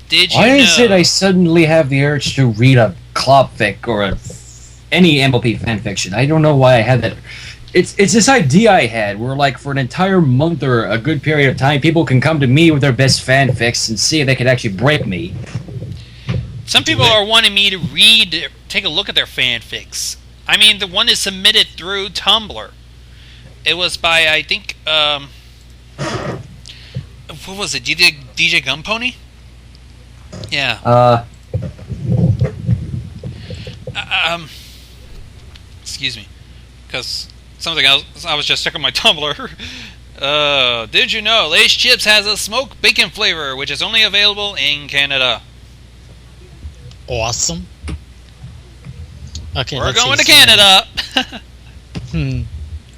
Did you Why know? is it I suddenly have the urge to read a Klopfic or any MLP fanfiction? I don't know why I had that. It's this idea I had where, like, for an entire month or a good period of time, people can come to me with their best fanfics and see if they could actually break me. Some people are wanting me to take a look at their fanfics. I mean, the one is submitted through Tumblr. It was by, I think, what was it? DJ Gumpony? Yeah. Excuse me, because something else. I was just checking my Tumblr. Did you know Lay's Chips has a smoked bacon flavor, which is only available in Canada? Awesome. Okay, we're going to Canada.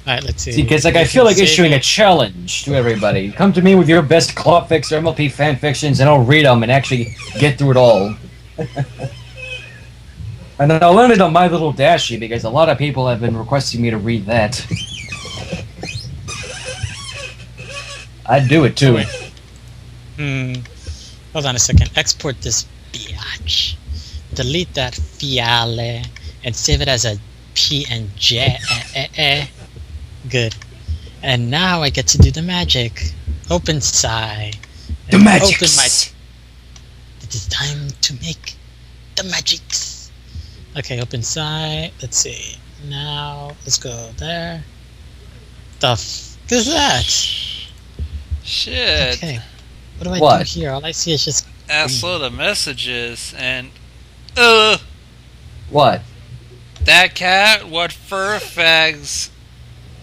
Alright, let's see. Because I feel like issuing a challenge to everybody. Come to me with your best Klopfics or MLP fanfictions, and I'll read them and actually get through it all. And I'll learn it on My Little Dashie, because a lot of people have been requesting me to read that. I'd do it too. Hold on a second. Export this biatch. Delete that fiale and save it as a PNG. Good. And now I get to do the magic. Open Psy. The magic. It is time to make the magics. Okay, open Psy. Let's see. Now let's go there. The f is that? Shit. Okay. What do I do here? All I see is just ass load of messages and what? That cat what fur fags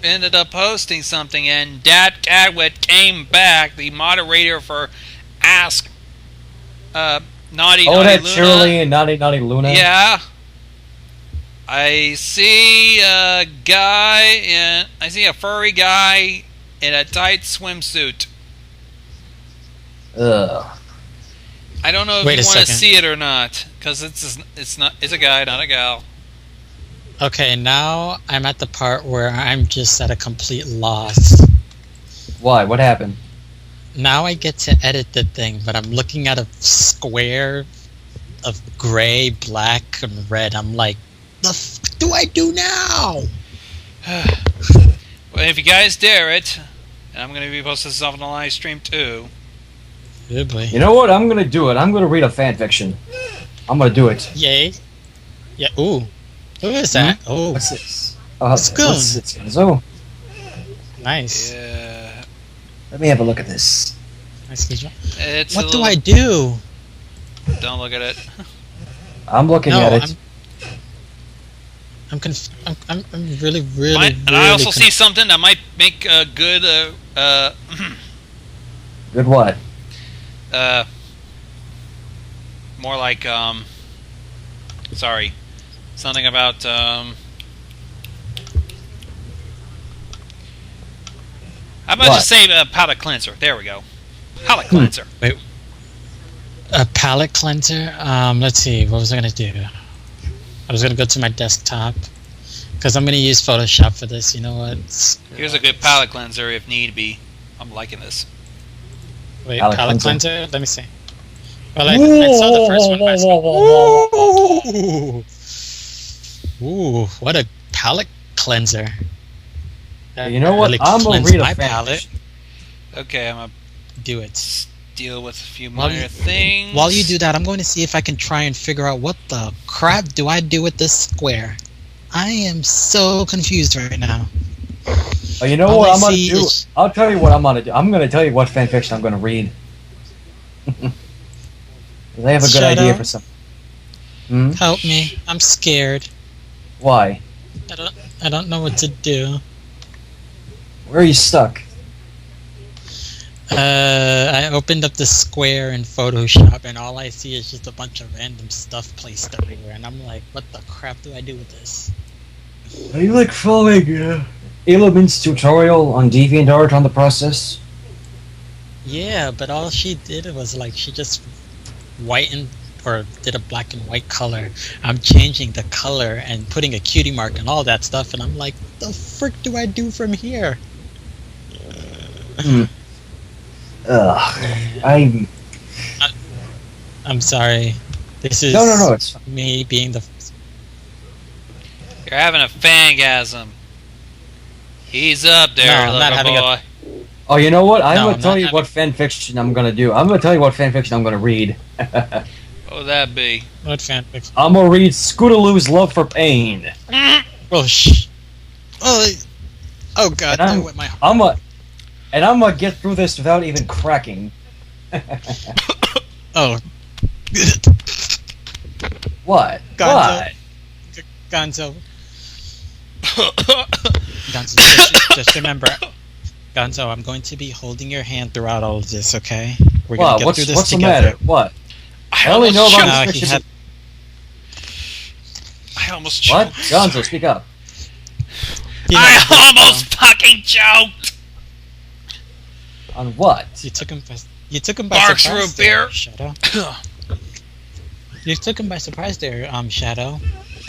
ended up posting something, and that cat what came back, the moderator for Ask Naughty Naughty that Luna. Shirley and Naughty Naughty Luna? Yeah. I see a furry guy in a tight swimsuit. Ugh. I don't know if you want to see it or not, because it's a guy, not a gal. Okay, now I'm at the part where I'm just at a complete loss. Why? What happened? Now I get to edit the thing, but I'm looking at a square of gray, black, and red. I'm like, the f do I do now? Well, if you guys dare it, and I'm going to be posting this off on the live stream too. Good boy. You know what? I'm going to do it. I'm going to read a fanfiction. I'm going to do it. Yay. Yeah, ooh. Who is that? Oh. What's this? Scoon. Oh. Nice. Yeah. Let me have a look at this. Nice. What do I do? Don't look at it. I'm looking at it. I'm really, really, and I also see something that might make a good, Good what? More like, sorry. Something about, how about just say palate cleanser? There we go. Palate cleanser. Wait. A palette cleanser? Let's see. What was I going to do? I was going to go to my desktop. Because I'm going to use Photoshop for this. You know what? Here's a good palette cleanser if need be. I'm liking this. Wait, palette cleanser? Let me see. Well, I saw the first one myself. Ooh, what a palette cleanser. You know what? Really I'm going to read a palette. Okay, I'm going to do it. Deal with a few minor things. While you do that, I'm going to see if I can try and figure out what the crap do I do with this square. I am so confused right now. You know what I'm going to do? I'll tell you what I'm going to do. I'm going to tell you what fanfiction I'm going to read. They have a good idea for something. Help me. I'm scared. Why? I don't know what to do. Where are you stuck? I opened up the square in Photoshop, and all I see is just a bunch of random stuff placed everywhere, and I'm like, what the crap do I do with this? Are you like following Element's tutorial on DeviantArt on the process? Yeah, but all she did was like, she just whitened, or did a black and white color. I'm changing the color and putting a cutie mark and all that stuff, and I'm like, the frick do I do from here? I'm sorry. This is No, it's me being the. You're having a fangasm. Ease up there, No, I'm little not having a- boy. Oh, you know what? I'm No, gonna I'm tell not you what fan fiction I'm gonna do. I'm gonna tell you what fan fiction I'm gonna read. What would that be? What fanfic? I'm gonna read Scootaloo's Love for Pain. Oh shh. Oh god, And that wet my. I'm gonna get through this without even cracking. Oh. What? Gonzo. What? Gonzo. Gonzo, just remember, Gonzo, I'm going to be holding your hand throughout all of this, okay? We're gonna What? get What's through this what's the together. matter? What? I I only know almost about No, this he fiction. had. I almost What? choked. Gonzo, speak up. He had this, I almost fucking choked. On what? You took him by Barks surprise root there, beer. Shadow. You took him by surprise there, Shadow.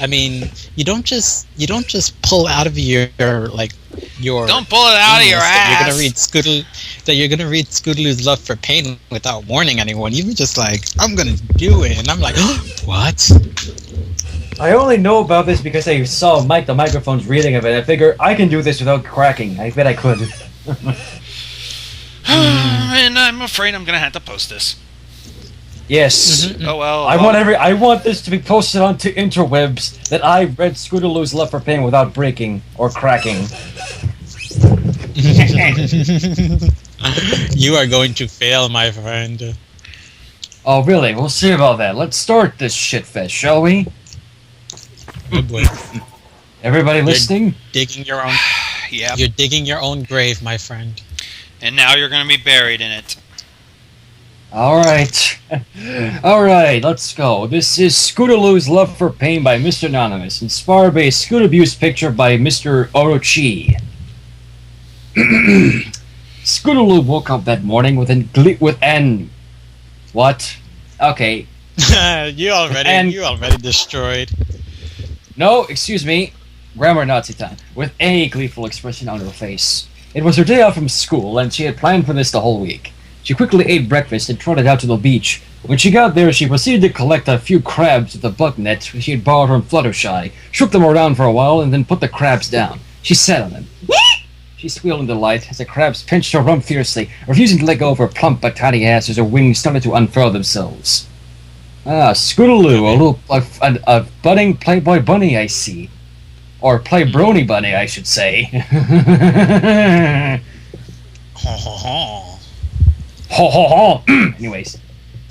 I mean, you don't just pull out of your Don't pull it out of your that ass. you're gonna read Scootaloo's Love for Pain without warning anyone. You were just like, I'm gonna do it, and I'm like, what? I only know about this because I saw Mike the microphone's reading of it. I figure I can do this without cracking. I bet I could. And I'm afraid I'm gonna have to post this. Yes. Oh well. I want this to be posted onto interwebs that I read Scootaloo's Love for Pain without breaking or cracking. You are going to fail, my friend. Oh really? We'll see about that. Let's start this shitfest, shall we? Good boy. Everybody listening? Digging your own. Yeah. You're digging your own grave, my friend. And now you're gonna be buried in it. Alright. Alright, let's go. This is Scootaloo's Love for Pain by Mr. Anonymous, inspired by a Scoot Abuse picture by Mr. Orochi. Scootaloo woke up that morning with an what? Okay. you already destroyed. No, excuse me. Grammar Nazi time. With a gleeful expression on her face. It was her day off from school, and she had planned for this the whole week. She quickly ate breakfast and trotted out to the beach. When she got there, she proceeded to collect a few crabs with a bug net she had borrowed from Fluttershy, shook them around for a while, and then put the crabs down. She sat on them. She squealed in delight as the crabs pinched her rump fiercely, refusing to let go of her plump but tiny ass as her wings started to unfurl themselves. Ah, Scootaloo, a budding Playboy bunny, I see. Or Playbrony bunny, I should say. Ho ho ho. Ho ho ho! Anyways,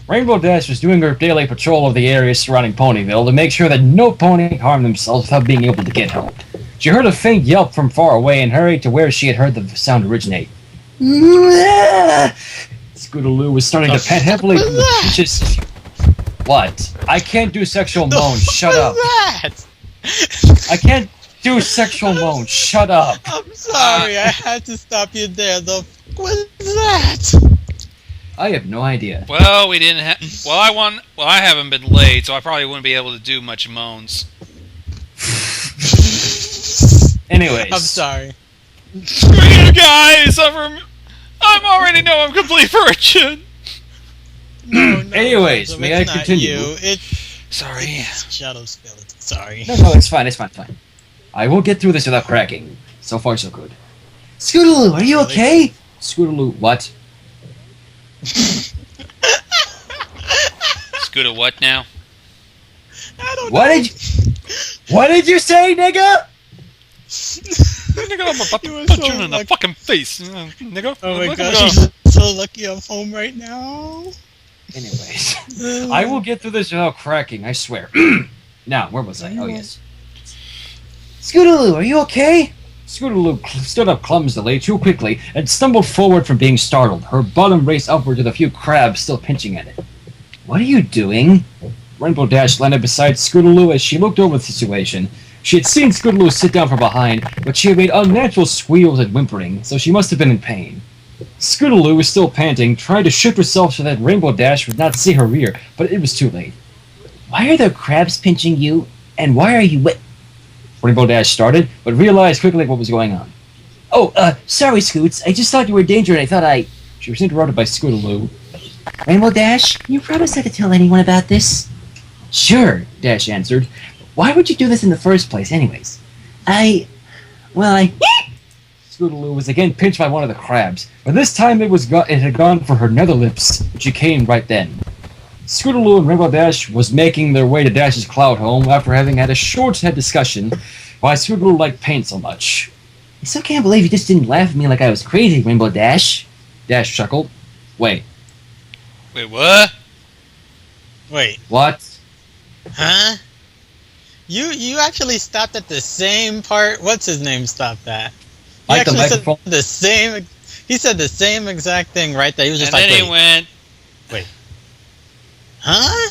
Rainbow Dash was doing her daily patrol of the area surrounding Ponyville to make sure that no pony harmed themselves without being able to get home. She heard a faint yelp from far away and hurried to where she had heard the sound originate. Scootaloo was starting to pant heavily from the beaches. What? I can't do sexual moans. Shut up. That? I can't do sexual moans. Shut up. I'm sorry, I had to stop you there. The f was that? I have no idea. Well, we didn't have. Well, I haven't been late, so I probably wouldn't be able to do much moans. Anyways. I'm sorry. Screw you guys! I'm already know I'm complete virgin. No, Anyways, Joseph, may I it's not continue? You. It's Sorry. Shadow's feeling. Sorry. No, it's fine, it's fine. I will get through this without cracking. So far, so good. Scootaloo, are you okay? Scootaloo, what? Scooter, what now? I don't What did you say, nigga? Nigga, I'm about You to were punch so you in the lucky. fucking face. Nigga. Oh my Look at gosh, me. I'm so lucky I'm home right now. Anyways, I will get through this without cracking, I swear. Now, where was I? Oh, yes. Scootaloo, are you okay? Scootaloo stood up clumsily, too quickly, and stumbled forward from being startled, her bottom raised upward with a few crabs still pinching at it. What are you doing? Rainbow Dash landed beside Scootaloo as she looked over the situation. She had seen Scootaloo sit down from behind, but she had made unnatural squeals and whimpering, so she must have been in pain. Scootaloo was still panting, trying to shift herself so that Rainbow Dash would not see her rear, but it was too late. Why are there crabs pinching you, and why are you wet? Rainbow Dash started, but realized quickly what was going on. Oh, sorry, Scoots. I just thought you were in danger and I thought She was interrupted by Scootaloo. Rainbow Dash, you promise not to tell anyone about this? Sure, Dash answered. Why would you do this in the first place, anyways? Scootaloo was again pinched by one of the crabs, but this time it had gone for her nether lips, which she came right then. Scootaloo and Rainbow Dash was making their way to Dash's cloud home after having had a short-head discussion why Scootaloo liked paint so much. I still can't believe you just didn't laugh at me like I was crazy, Rainbow Dash. Dash chuckled. Wait, what? Wait, what? huh? You actually stopped at the same part. What's his name stopped at? He Like the actually microphone? said the same. He said the same exact thing right there. He was just And like, then he went. huh?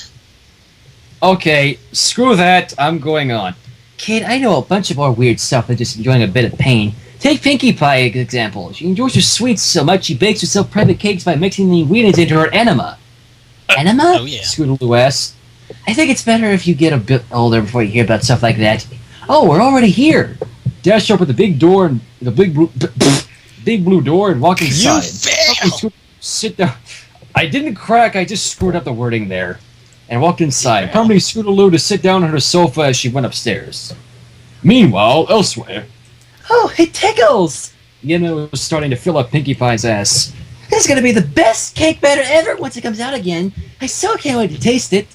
Okay, screw that, I'm going on. Kid, I know a bunch of more weird stuff than just enjoying a bit of pain. Take Pinkie Pie, example. She enjoys her sweets so much she bakes herself private cakes by mixing the ingredients into her enema. Enema? Oh, yeah. Scootaloo asked. I think it's better if you get a bit older before you hear about stuff like that. Oh, we're already here. Dash up at the big door and the big blue door and walk inside. You fail! Sit down. I didn't crack, I just screwed up the wording there. And walked inside, permitting Scootaloo to sit down on her sofa as she went upstairs. Meanwhile, elsewhere... Oh, it tickles! Yenna was starting to fill up Pinkie Pie's ass. This is gonna be the best cake batter ever once it comes out again. I so can't wait to taste it.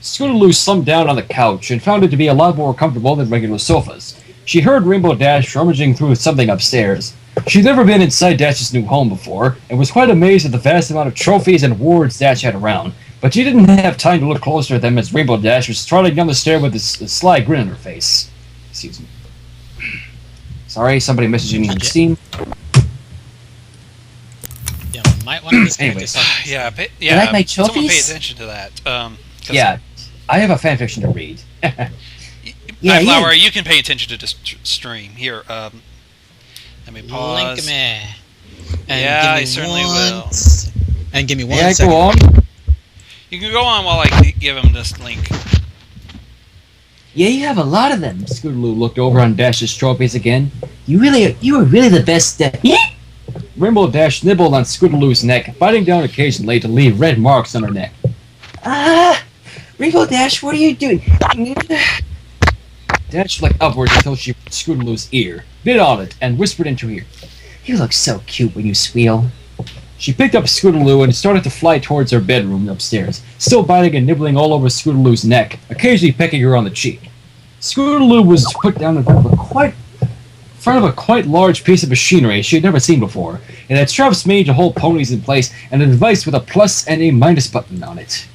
Scootaloo slumped down on the couch and found it to be a lot more comfortable than regular sofas. She heard Rainbow Dash rummaging through something upstairs. She'd never been inside Dash's new home before, and was quite amazed at the vast amount of trophies and awards Dash had around. But she didn't have time to look closer at them as Rainbow Dash was trotting down the stair with a sly grin on her face. Excuse me. Sorry, somebody messaging me on Steam. Yeah, might want to disconnect Anyways. yourself. Yeah, You like my someone pay trophies? attention to that. 'Cause Yeah, I have a fanfiction to read. Yeah, Flower, you can pay attention to this stream. Here, let me pause. Link me. Yeah, I certainly will. And give me one May I second. go on? You can go on while I give him this link. Yeah, you have a lot of them. Scootaloo looked over on Dash's trophies again. You were really the best. Rainbow Dash nibbled on Scootaloo's neck, biting down occasionally to leave red marks on her neck. Rainbow Dash, what are you doing? Dash looked upwards until she reached Scootaloo's ear, bit on it, and whispered into her ear. You look so cute when you squeal. She picked up Scootaloo and started to fly towards her bedroom upstairs, still biting and nibbling all over Scootaloo's neck, occasionally pecking her on the cheek. Scootaloo was put down in front of a quite large piece of machinery she had never seen before. It had straps made to hold ponies in place and a device with a plus and a minus button on it.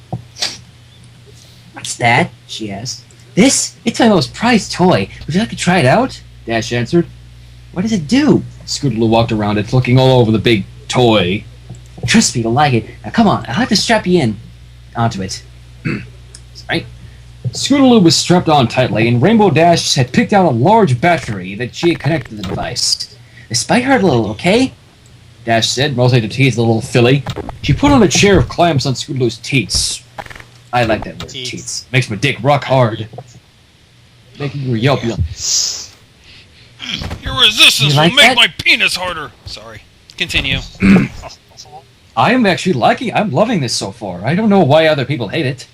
What's that? She asked. This? It's my most prized toy. Would you like to try it out? Dash answered. What does it do? Scootaloo walked around it, looking all over the big toy. Trust me, you'll like it. Now come on, I'll have to strap you in onto it. Sorry. Scootaloo was strapped on tightly, and Rainbow Dash had picked out a large battery that she had connected to the device. This might hurt a little, okay? Dash said, mostly to tease the little filly. She put on a chair of clamps on Scootaloo's teats. I like that word, teats. Makes my dick rock hard. Making her yelp. Your resistance You like will make that? my penis harder. Sorry. Continue. I'm loving this so far. I don't know why other people hate it.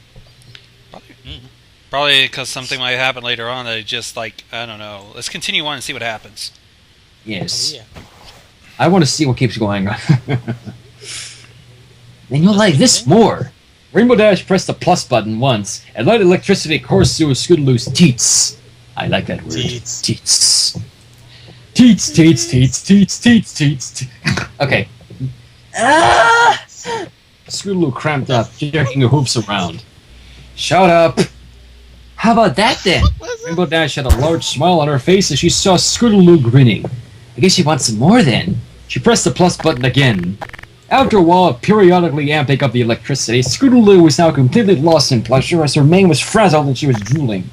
Probably because something might happen later on that just like, I don't know. Let's continue on and see what happens. Yes. Oh, yeah. I want to see what keeps going on. And you'll like this more. Rainbow Dash pressed the plus button once and let electricity course through Scootaloo's teats. I like that word. Teats. Teats. Teats, teats, teats, teats, teats, teats. Okay. Scootaloo cramped up, jerking her hooves around. Shut up. How about that then? Rainbow Dash had a large smile on her face as she saw Scootaloo grinning. I guess she wants some more then. She pressed the plus button again. After a while of periodically amping up the electricity, Scootaloo was now completely lost in pleasure as her mane was frazzled and she was drooling.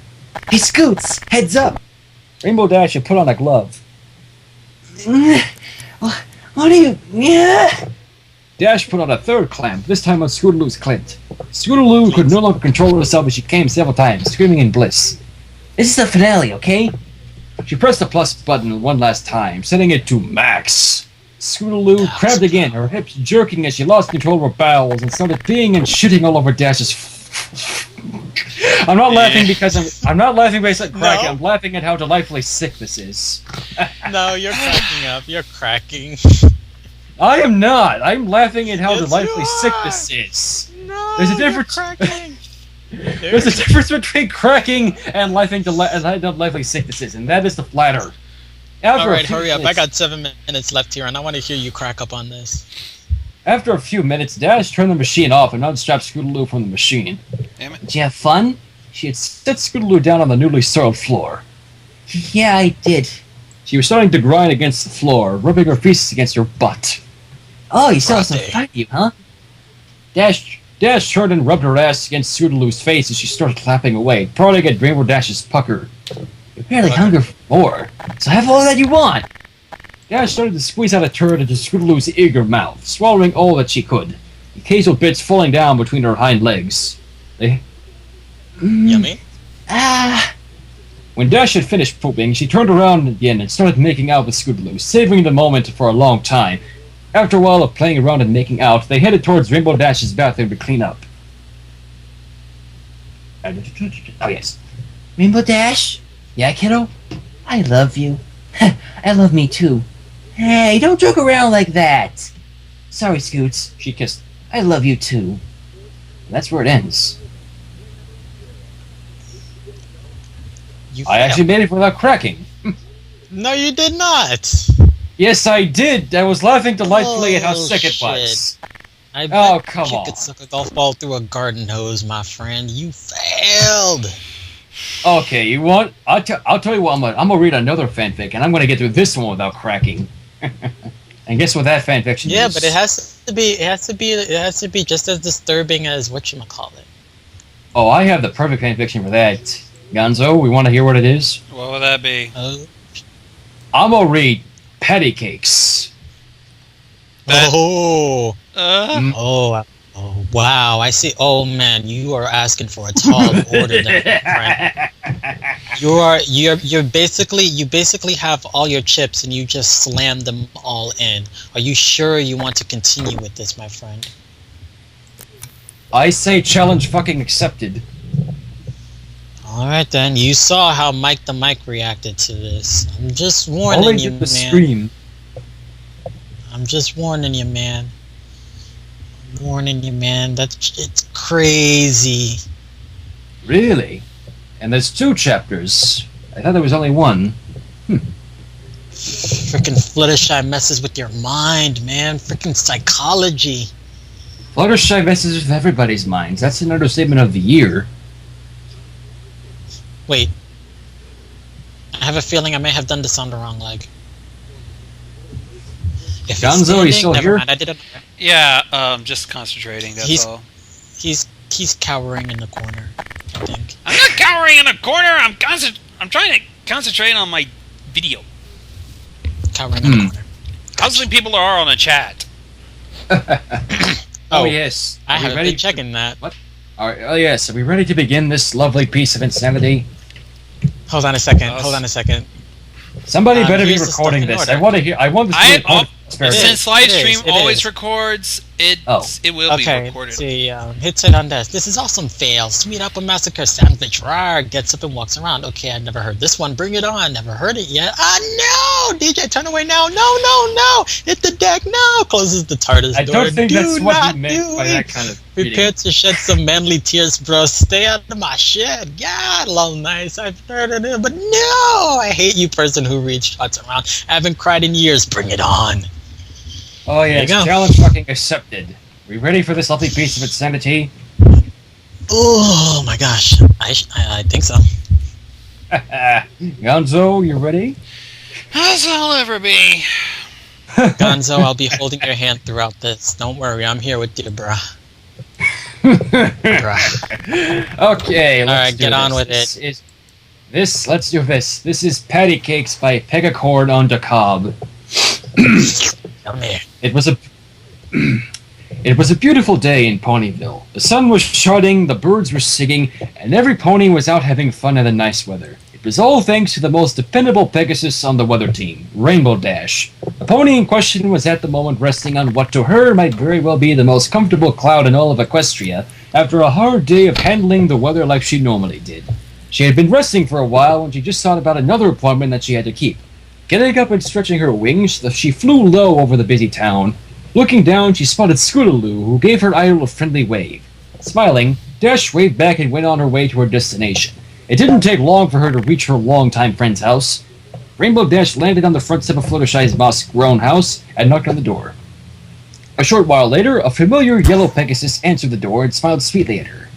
Hey Scoots, heads up! Rainbow Dash had put on a glove. What are you... Dash put on a third clamp, this time on Scootaloo's clit. Scootaloo could no longer control herself as she came several times, screaming in bliss. This is the finale, okay? She pressed the plus button one last time, setting it to max. Scootaloo crabbed again, her hips jerking as she lost control of her bowels and started peeing and shitting all over Dash's. I'm not laughing because I'm not laughing based on cracking. No. I'm laughing at how delightfully sick this is. No, you're cracking up. You're cracking. I am not. I'm laughing at how Yes, delightfully you sick are. this is. No, There's a difference. You're cracking. There's a difference between cracking and laughing to how delightfully sick this is, and that is the flatter. All right, hurry up. I got 7 minutes left here, and I want to hear you crack up on this. After a few minutes, Dash turned the machine off and unstrapped Scootaloo from the machine. Damn it. Did you have fun? She had set Scootaloo down on the newly soiled floor. Yeah, I did. She was starting to grind against the floor, rubbing her feces against her butt. Oh, you still have some fun, you, huh? Dash turned and rubbed her ass against Scootaloo's face as she started clapping away, prodding at Rainbow Dash's pucker. You're barely hungry for more, so have all that you want. Dash started to squeeze out a turd into Scootaloo's eager mouth, swallowing all that she could, occasional bits falling down between her hind legs. Yummy. When Dash had finished pooping, she turned around again and started making out with Scootaloo, savoring the moment for a long time. After a while of playing around and making out, they headed towards Rainbow Dash's bathroom to clean up. Oh, yes. Rainbow Dash? Yeah, kiddo? I love you. I love me, too. Hey, don't joke around like that. Sorry, Scoots. She kissed. I love you, too. And that's where it ends. I actually made it without cracking. No, you did not. Yes, I did. I was laughing delightfully at how sick it was. I bet come you on. could suck a golf ball through a garden hose, my friend. You failed. Okay, you want? I'll tell you what. I'm gonna read another fanfic, and I'm gonna get through this one without cracking. And guess what that fanfiction is? Yeah, but it has to be just as disturbing as whatchamacallit. Oh, I have the perfect fanfiction for that. Gonzo, we want to hear what it is? What would that be? I'm gonna read Pattycakes. Oh, wow! I see. Oh man, you are asking for a tall order, then, my friend. You basically have all your chips and you just slam them all in. Are you sure you want to continue with this, my friend? I say challenge fucking accepted. All right then. You saw how Mike the Mic reacted to this. I'm just warning Only you, did the man. scream. I'm just warning you, man. I'm warning you, man. It's crazy. Really? And there's 2 chapters. I thought there was only 1. Freaking Fluttershy messes with your mind, man. Freaking psychology. Fluttershy messes with everybody's minds. That's an understatement of the year. Wait. I have a feeling I may have done this on the wrong leg. If he's Gonzo, standing, you still never here? mind, I did it. Yeah, just concentrating, that's all. He's cowering in the corner, I think. I'm not cowering in a corner, I'm trying to concentrate on my video. Cowering in the corner. How's many people are on the chat? Oh, yes. I Are we haven't ready been checking that. What? Oh, yes. Are we ready to begin this lovely piece of insanity? Hold on a second. Somebody better be here's the recording stuff in this. order. I want this to be recorded. Since Livestream It always is. records, it will be Okay, recorded. see, hits it on this. This is awesome fail. Sweet Apple Massacre Sandwich. Rawr, gets up and walks around. Okay, I've never heard this one. Bring it on. Never heard it yet. No! DJ, turn away now. No! Hit the deck. No! Closes the TARDIS door. I don't think that's Do what not he meant do by it. that kind of reading. Prepare to shed some manly tears, bro. Stay out of my shed. God, lol, nice. I've heard of it, but no! I hate you, person who reads shots around. I haven't cried in years. Bring it on. Oh, yes. There you go. Challenge fucking accepted. We ready for this lovely piece of insanity? Oh my gosh. I think so. Gonzo, you ready? As I'll ever be. Gonzo, I'll be holding your hand throughout this. Don't worry, I'm here with you, bruh. Okay, let's Alright, get on with it. Let's do this. This is Pattycakes by Pegacord on the Cob. Come here. It was a beautiful day in Ponyville. The sun was shining, the birds were singing, and every pony was out having fun in the nice weather. It It was all thanks to the most dependable Pegasus on the weather team, Rainbow Dash. The pony in question was at the moment resting on what to her might very well be the most comfortable cloud in all of Equestria after a hard day of handling the weather like she normally did. She had been resting for a while when she just thought about another appointment that she had to keep. Getting up and stretching her wings, she flew low over the busy town. Looking down, she spotted Scootaloo, who gave her idol a friendly wave. Smiling, Dash waved back and went on her way to her destination. It didn't take long for her to reach her longtime friend's house. Rainbow Dash landed on the front step of Fluttershy's moss-grown house and knocked on the door. A short while later, a familiar yellow Pegasus answered the door and smiled sweetly at her.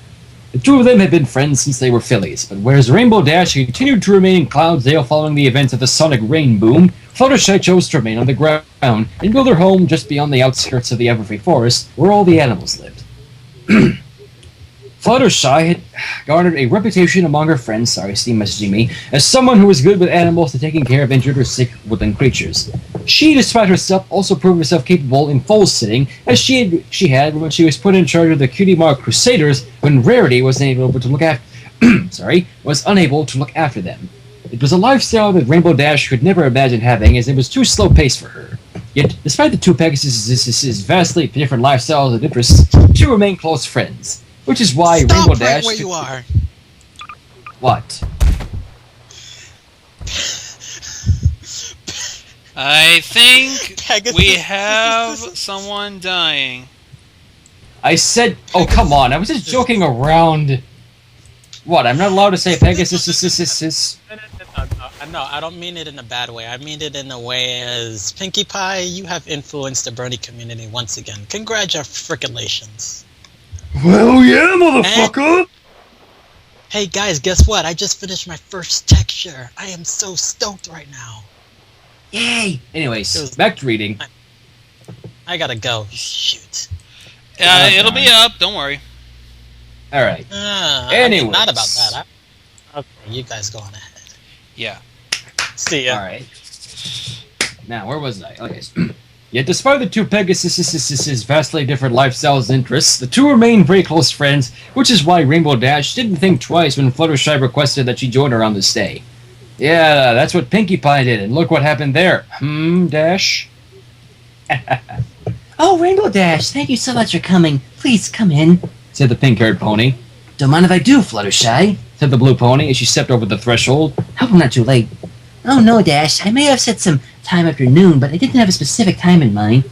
The two of them had been friends since they were fillies, but whereas Rainbow Dash continued to remain in Cloudsdale following the events of the Sonic Rain Boom, Fluttershy chose to remain on the ground and build her home just beyond the outskirts of the Everfree Forest, where all the animals lived. Fluttershy had garnered a reputation among her friends, Steam messaging me, as someone who was good with animals and taking care of injured or sick woodland creatures. She, despite herself, also proved herself capable in foal sitting, as she had when she was put in charge of the Cutie Mark Crusaders when Rarity was unable to look after them. It was a lifestyle that Rainbow Dash could never imagine having, as it was too slow-paced for her. Yet, despite the two Pegasus' vastly different lifestyles and interests, she remained close friends. Which is why Stop Rainbow Dash... where you are. What? I think Pegasus. we have someone dying. I said... Oh, come on. I was just joking around. What? I'm not allowed to say Pegasus? No, I don't mean it in a bad way. I mean it in a way as Pinkie Pie, you have influenced the Bernie community once again. Congratulations. Well, yeah, motherfucker! Hey guys, guess what? I just finished my first texture. I am so stoked right now. Yay! Anyways, back to reading. I gotta go. Shoot. It'll be up. Don't worry. Alright. Anyways. Not about that. Okay, you guys go on ahead. Yeah. See ya. Alright. Now, where was I? Okay. Yet despite the two Pegasus' vastly different lifestyles and interests, the two remained very close friends, which is why Rainbow Dash didn't think twice when Fluttershy requested that she join her on this day. Yeah, that's what Pinkie Pie did, and look what happened there. Dash? Oh, Rainbow Dash, thank you so much for coming. Please come in, said the pink-haired pony. Don't mind if I do, Fluttershy, said the blue pony as she stepped over the threshold. Hope I'm not too late. Oh no, Dash, I may have said some time after noon, but I didn't have a specific time in mind.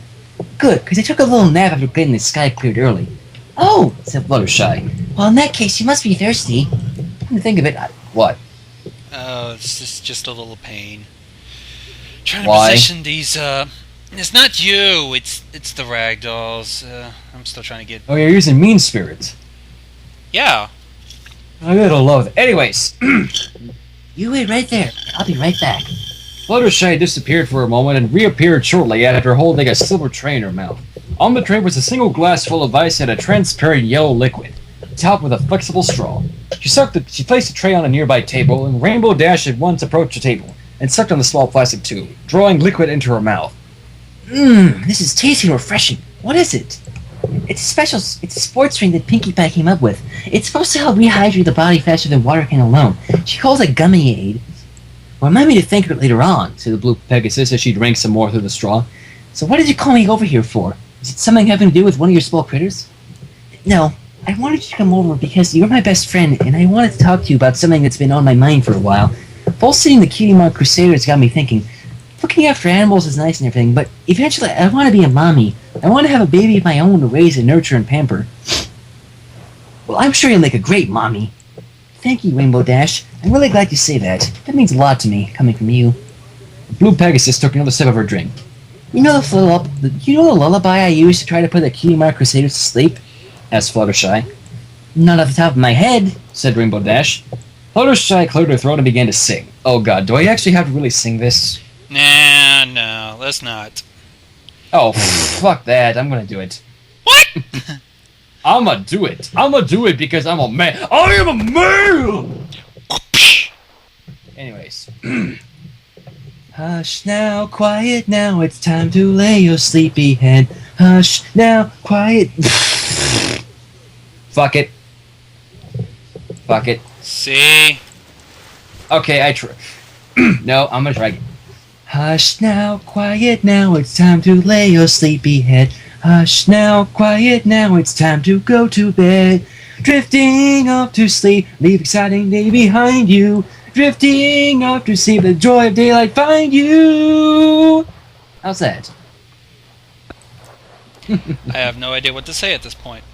Good, because I took a little nap after getting the sky cleared early. Oh, said Fluttershy. Well, in that case, you must be thirsty. Come to think of it, What? Oh, it's just a little pain. Trying to Why? position these, it's not you, it's the ragdolls. I'm still trying to get... Oh, you're using mean spirits. Yeah. I gotta love it. Anyways, You wait right there. I'll be right back. Fluttershy disappeared for a moment and reappeared shortly after holding a silver tray in her mouth. On the tray was a single glass full of ice and a transparent yellow liquid, topped with a flexible straw. She placed the tray on a nearby table, and Rainbow Dash at once approached the table and sucked on the small plastic tube, drawing liquid into her mouth. This is tasty and refreshing. What is it? It's a sports drink that Pinkie Pie came up with. It's supposed to help rehydrate the body faster than water can alone. She calls it Gummy Aid. Remind me to thank her later on, said the blue Pegasus as she drank some more through the straw. So what did you call me over here for? Is it something having to do with one of your small critters? No, I wanted you to come over because you're my best friend, and I wanted to talk to you about something that's been on my mind for a while. Bolstering the Cutie Mark Crusaders got me thinking. Looking after animals is nice and everything, but eventually I want to be a mommy. I want to have a baby of my own to raise and nurture and pamper. Well, I'm sure you'll make a great mommy. Thank you, Rainbow Dash. I'm really glad you say that. That means a lot to me, coming from you. The blue Pegasus took another sip of her drink. You know the lullaby I used to try to put the Cutie Mark Crusaders to sleep? Asked Fluttershy. Not off the top of my head, said Rainbow Dash. Fluttershy cleared her throat and began to sing. Oh god, do I actually have to really sing this? Nah, no, let's not. Oh, fuck that. I'm gonna do it. What? I'ma do it. I'ma do it because I'm a man. I am a man! Anyways. Hush now, quiet now, it's time to lay your sleepy head. Hush now, quiet. Fuck it. Fuck it. See? Okay, No, I'm gonna try again. Hush now, quiet now, it's time to lay your sleepy head. Hush now, quiet now, it's time to go to bed. Drifting off to sleep, leave exciting day behind you. Drifting off to sleep, the joy of daylight find you. How's that? I have no idea what to say at this point.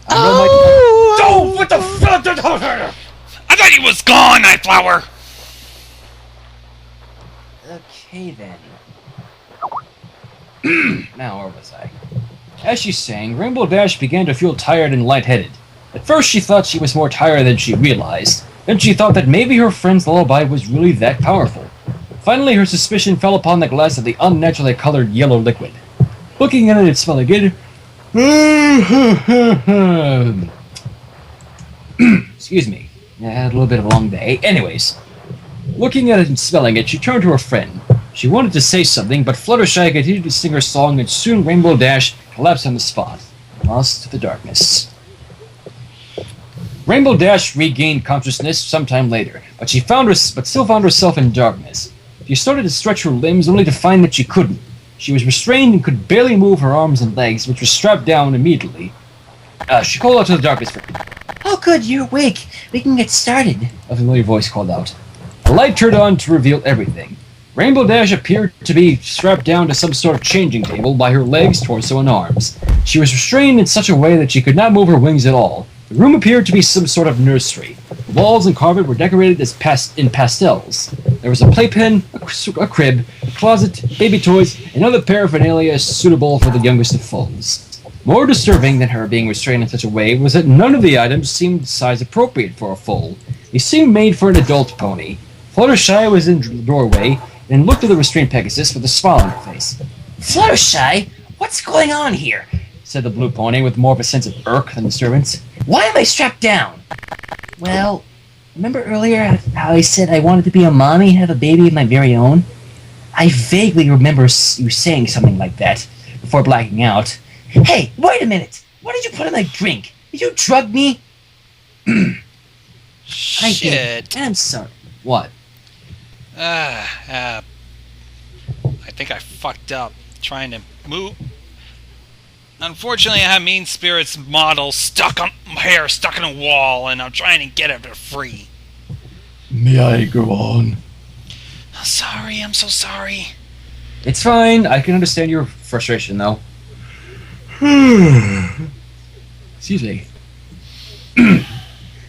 Oh, what the fuck? I thought he was gone, Nightflower! Okay then. Now, where was I? As she sang, Rainbow Dash began to feel tired and lightheaded. At first she thought she was more tired than she realized. Then she thought that maybe her friend's lullaby was really that powerful. Finally her suspicion fell upon the glass of the unnaturally colored yellow liquid. Looking at it and smelling it... Excuse me. I had a little bit of a long day. Anyways. Looking at it and smelling it, she turned to her friend. She wanted to say something, but Fluttershy continued to sing her song, and soon Rainbow Dash collapsed on the spot, lost to the darkness. Rainbow Dash regained consciousness sometime later, but still found herself in darkness. She started to stretch her limbs, only to find that she couldn't. She was restrained and could barely move her arms and legs, which were strapped down immediately. She called out to the darkness for... Oh good, you're awake. We can get started. A familiar voice called out. The light turned on to reveal everything. Rainbow Dash appeared to be strapped down to some sort of changing table by her legs, torso, and arms. She was restrained in such a way that she could not move her wings at all. The room appeared to be some sort of nursery. The walls and carpet were decorated in pastels. There was a playpen, a crib, a closet, baby toys, and other paraphernalia suitable for the youngest of foals. More disturbing than her being restrained in such a way was that none of the items seemed size appropriate for a foal. They seemed made for an adult pony. Fluttershy was in the doorway and looked at the restrained Pegasus with a smile on her face. Fluttershy, what's going on here? Said the blue pony with more of a sense of irk than disturbance. Why am I strapped down? Well, remember earlier how I said I wanted to be a mommy and have a baby of my very own? I vaguely remember you saying something like that before blacking out. Hey, wait a minute! What did you put in my drink? Did you drug me? I Shit. did. I'm sorry. What? I think I fucked up trying to move. Unfortunately, I have Mean Spirit's model stuck in a wall, and I'm trying to get it free. May I go on? Sorry, I'm so sorry. It's fine. I can understand your frustration, though. Excuse me.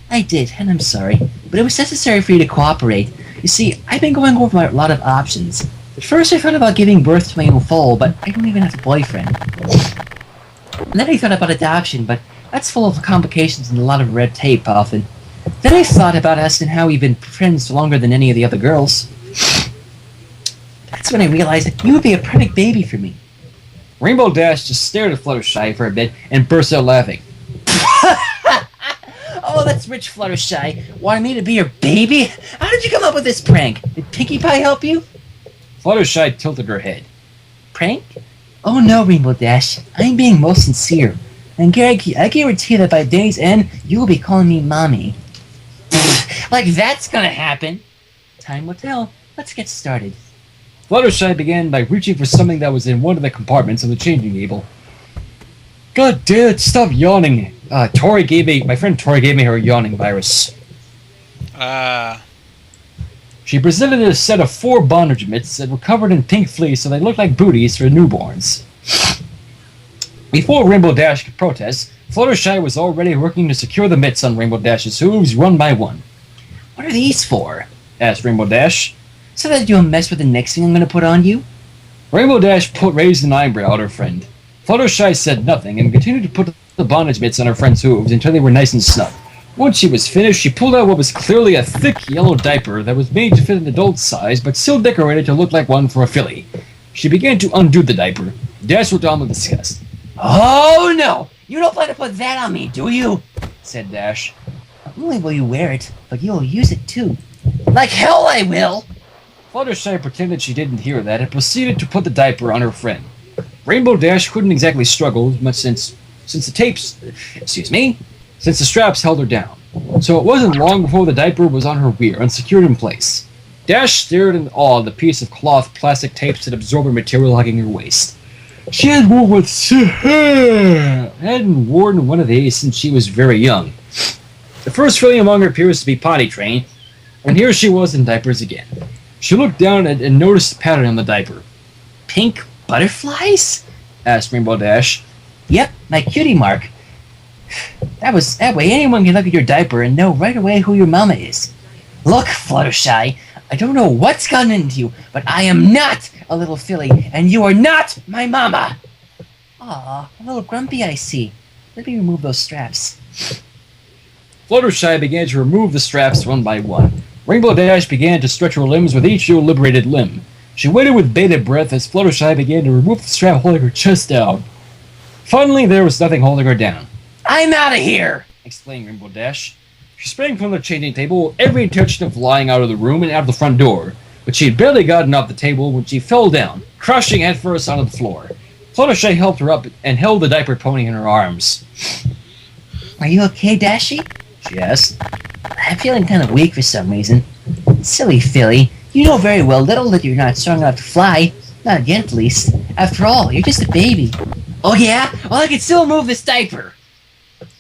I did, and I'm sorry. But it was necessary for you to cooperate. You see, I've been going over a lot of options. At first I thought about giving birth to my own foal, but I don't even have a boyfriend. And then I thought about adoption, but that's full of complications and a lot of red tape often. Then I thought about us and how we've been friends longer than any of the other girls. That's when I realized that you would be a perfect baby for me. Rainbow Dash just stared at Fluttershy for a bit and burst out laughing. Oh, that's rich, Fluttershy. Wanted me to be your baby? How did you come up with this prank? Did Pinkie Pie help you? Fluttershy tilted her head. Prank? Oh no, Rainbow Dash. I'm being most sincere. And I guarantee that by day's end, you will be calling me Mommy. Like that's gonna happen. Time will tell. Let's get started. Fluttershy began by reaching for something that was in one of the compartments of the changing table. God damn it, stop yawning. My friend Tori gave me her yawning virus. She presented a set of 4 bondage mitts that were covered in pink fleece so they looked like booties for newborns. Before Rainbow Dash could protest, Fluttershy was already working to secure the mitts on Rainbow Dash's hooves one by one. What are these for? Asked Rainbow Dash. So that you'll mess with the next thing I'm gonna put on you? Rainbow Dash raised an eyebrow at her friend. Fluttershy said nothing and continued to put the bondage mitts on her friend's hooves until they were nice and snug. Once she was finished, she pulled out what was clearly a thick yellow diaper that was made to fit an adult size but still decorated to look like one for a filly. She began to undo the diaper. Dash looked on with disgust. Oh no! You don't plan to put that on me, do you? Said Dash. Not only will you wear it, but you'll use it too. Like hell I will! Fluttershy pretended she didn't hear that and proceeded to put the diaper on her friend. Rainbow Dash couldn't exactly struggle much since the straps held her down. So it wasn't long before the diaper was on her rear and secured in place. Dash stared in awe at the piece of cloth, plastic tapes, and absorbent material hugging her waist. She hadn't worn one of these since she was very young. The first feeling among her peers to be potty trained, and here she was in diapers again. She looked down and noticed the pattern on the diaper. Pink butterflies? Asked Rainbow Dash. Yep, my cutie mark. That way anyone can look at your diaper and know right away who your mama is. Look, Fluttershy, I don't know what's gotten into you, but I am not a little filly, and you are not my mama. Aw, a little grumpy I see. Let me remove those straps. Fluttershy began to remove the straps one by one. Rainbow Dash began to stretch her limbs with each new liberated limb. She waited with bated breath as Fluttershy began to remove the strap holding her chest down. Finally, there was nothing holding her down. I'm out of here! Exclaimed Rainbow Dash. She sprang from the changing table, every intention of flying out of the room and out of the front door, but she had barely gotten off the table when she fell down, crashing headfirst onto the floor. Fluttershy helped her up and held the diaper pony in her arms. Are you okay, Dashy? She asked. I'm feeling kind of weak for some reason. Silly filly, you know very well little that you're not strong enough to fly. Not yet, at least. After all, you're just a baby. Oh yeah? Well, I can still move this diaper.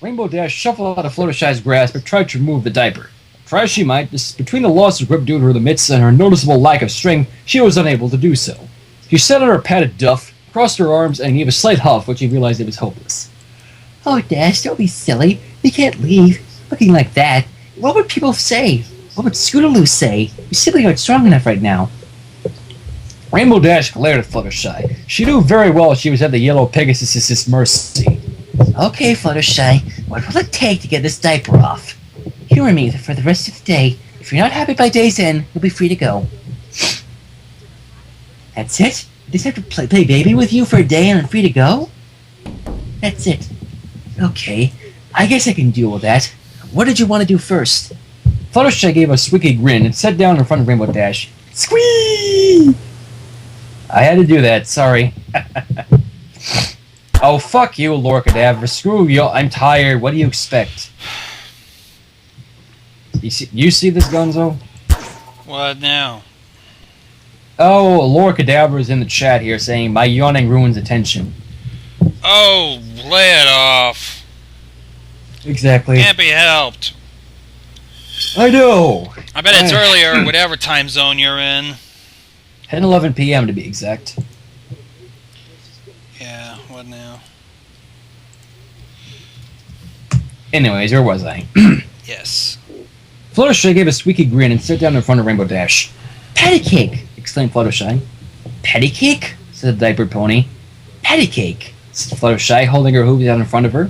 Rainbow Dash shuffled out of Fluttershy's grasp and tried to remove the diaper. Try as she might, between the loss of grip due to her limits and her noticeable lack of strength, she was unable to do so. She sat on her padded duff, crossed her arms, and gave a slight huff when she realized it was hopeless. Oh, Dash, don't be silly. We can't leave. Looking like that. What would people say? What would Scootaloo say? You simply aren't strong enough right now. Rainbow Dash glared at Fluttershy. She knew very well she was at the yellow Pegasus' mercy. Okay, Fluttershy, what will it take to get this diaper off? Humor me for the rest of the day. If you're not happy by day's end, you'll be free to go. That's it? I just have to play baby with you for a day and I'm free to go? That's it. Okay, I guess I can deal with that. What did you want to do first? Fluttershy gave a squeaky grin and sat down in front of Rainbow Dash. Squee! I had to do that, sorry. Oh, fuck you, Lord Cadaver. Screw you. I'm tired. What do you expect? You see this, Gonzo? What now? Oh, Lord Cadaver is in the chat here saying, my yawning ruins attention. Oh, lay it off. Exactly. Can't be helped. I know. I bet it's earlier, whatever time zone you're in. 10:11 p.m. to be exact. Yeah, what now? Anyways, where was I? Yes. Fluttershy gave a squeaky grin and sat down in front of Rainbow Dash. Pattycake! Exclaimed Fluttershy. Pattycake? Said the diaper pony. Pattycake! Said Fluttershy, holding her hooves out in front of her.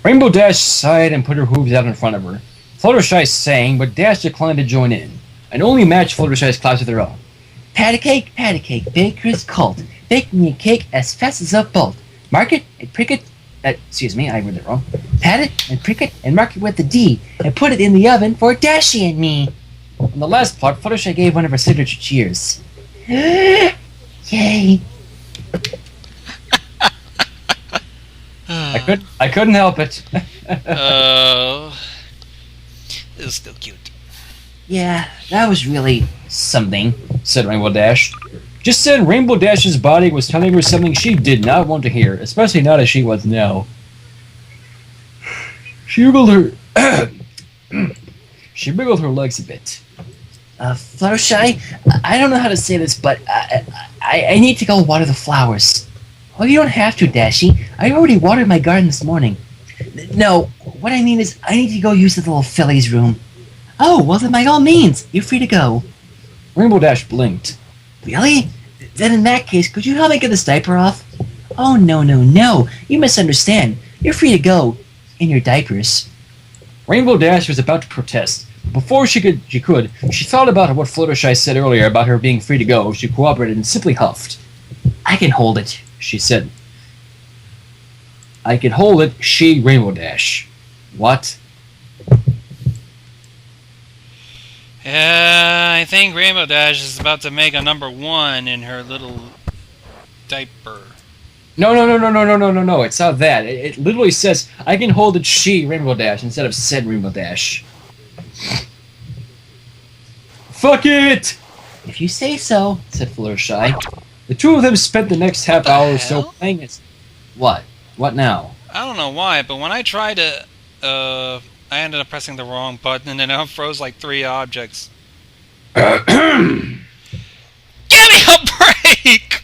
Rainbow Dash sighed and put her hooves out in front of her. Fluttershy sang, but Dash declined to join in, and only matched Fluttershy's claps with her own. Pattycake, baker's cult. Bake me a cake as fast as a bolt. Mark it and prick it. Excuse me, I read it wrong. Pat it and prick it and mark it with the D. And put it in the oven for Dashy and me. On the last part, Fluttershy gave one of her signature cheers. Yay. I couldn't help it. Oh. It was still cute. Yeah, that was really something, said Rainbow Dash. Just then, Rainbow Dash's body was telling her something she did not want to hear, especially not as she was now. She wriggled her legs a bit. Fluttershy, I don't know how to say this, but I need to go water the flowers. Oh, you don't have to, Dashy. I already watered my garden this morning. No, what I mean is I need to go use the little filly's room. Oh, well then by all means, you're free to go. Rainbow Dash blinked. Really? Then in that case, could you help me get this diaper off? Oh, no. You misunderstand. You're free to go. In your diapers. Rainbow Dash was about to protest. Before she could, she thought about what Fluttershy said earlier about her being free to go. She cooperated and simply huffed. I can hold it, she said. I can hold it, she, Rainbow Dash. What? Yeah, I think Rainbow Dash is about to make a number 1 in her little diaper. No. It's not that. It literally says I can hold it she Rainbow Dash instead of said Rainbow Dash. Fuck it! If you say so, said Fluttershy. The two of them spent the next half The hour or so hell? playing it. What? What now? I don't know why, but when I tried to, I ended up pressing the wrong button and it unfroze like 3 objects. Give me a break!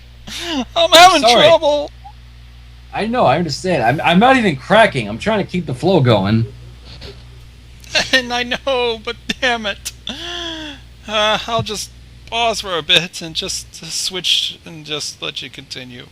I'm having Sorry. trouble. I know, I understand. I'm not even cracking. I'm trying to keep the flow going. And I know, but damn it. I'll just pause for a bit and just switch and just let you continue.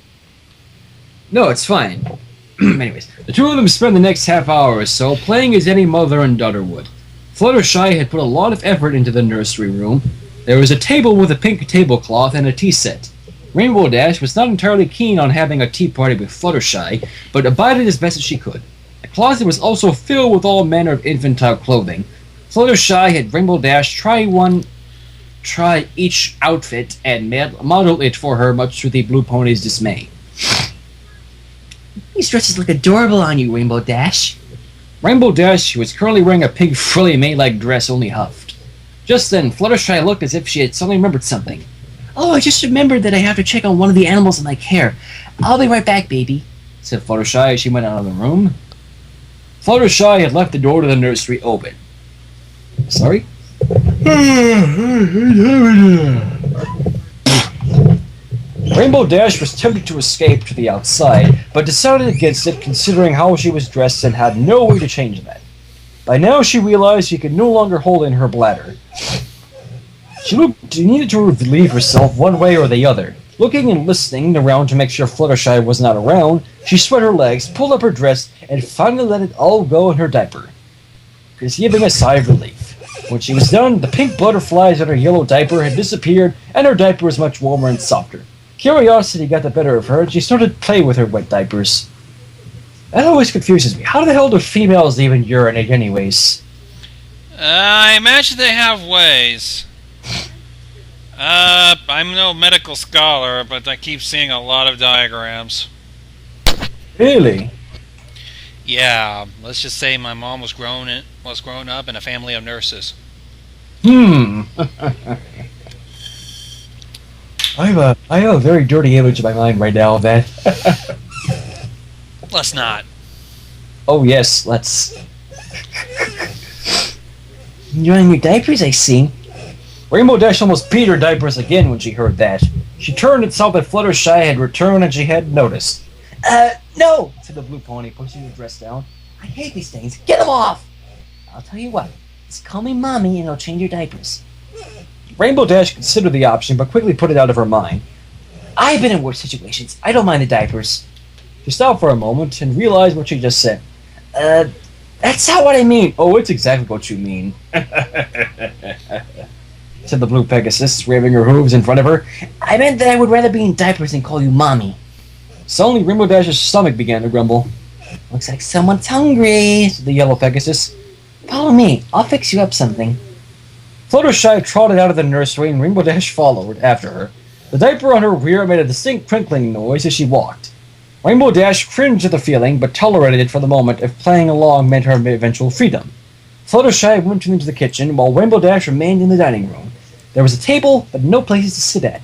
No, it's fine. Anyways, the two of them spent the next half hour or so playing as any mother and daughter would. Fluttershy had put a lot of effort into the nursery room. There was a table with a pink tablecloth and a tea set. Rainbow Dash was not entirely keen on having a tea party with Fluttershy, but abided as best as she could. The closet was also filled with all manner of infantile clothing. Fluttershy had Rainbow Dash try each outfit and model it for her, much to the Blue Pony's dismay. These dresses look adorable on you, Rainbow Dash. Rainbow Dash, who was currently wearing a pink frilly maid-like dress, only huffed. Just then, Fluttershy looked as if she had suddenly remembered something. Oh, I just remembered that I have to check on one of the animals in my care. I'll be right back, baby, said Fluttershy as she went out of the room. Fluttershy had left the door to the nursery open. Sorry? Rainbow Dash was tempted to escape to the outside, but decided against it considering how she was dressed and had no way to change that. By now she realized she could no longer hold in her bladder. She needed to relieve herself one way or the other. Looking and listening around to make sure Fluttershy was not around, she spread her legs, pulled up her dress, and finally let it all go in her diaper, giving a sigh of relief. When she was done, the pink butterflies in her yellow diaper had disappeared, and her diaper was much warmer and softer. Curiosity got the better of her, and she started to play with her wet diapers. That always confuses me. How the hell do females even urinate anyways? I imagine they have ways. I'm no medical scholar, but I keep seeing a lot of diagrams. Really? Yeah, let's just say my mom was grown up in a family of nurses. I have a very dirty image in my mind right now of that. Let's not. Oh yes, let's. Enjoying your diapers, I see. Rainbow Dash almost peed her diapers again when she heard that. She turned and saw that Fluttershy had returned and she had noticed. No, Said the Blue Pony, pushing her dress down. I hate these things. Get them off. I'll tell you what. Just call me Mommy and I'll change your diapers. Rainbow Dash considered the option, but quickly put it out of her mind. I've been in worse situations. I don't mind the diapers. She stopped for a moment and realized what she just said. That's not what I mean. Oh, it's exactly what you mean. Said the Blue Pegasus, waving her hooves in front of her. I meant that I would rather be in diapers than call you Mommy. Suddenly, Rainbow Dash's stomach began to grumble. Looks like someone's hungry, Said the Yellow Pegasus. Follow me. I'll fix you up something. Fluttershy trotted out of the nursery and Rainbow Dash followed after her. The diaper on her rear made a distinct crinkling noise as she walked. Rainbow Dash cringed at the feeling, but tolerated it for the moment if playing along meant her eventual freedom. Fluttershy went into the kitchen, while Rainbow Dash remained in the dining room. There was a table, but no places to sit at.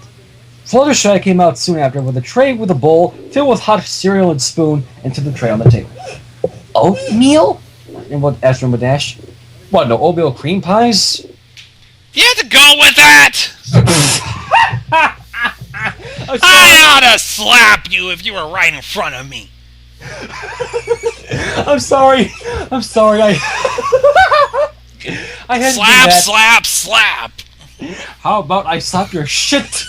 Fluttershy came out soon after with a tray with a bowl filled with hot cereal and spoon and took the tray on the table. Oatmeal? Asked Rainbow Dash. What, no oatmeal cream pies? You have to go with that! I ought to slap you if you were right in front of me. I'm sorry. I had Slap, slap, slap! How about I slap your shit?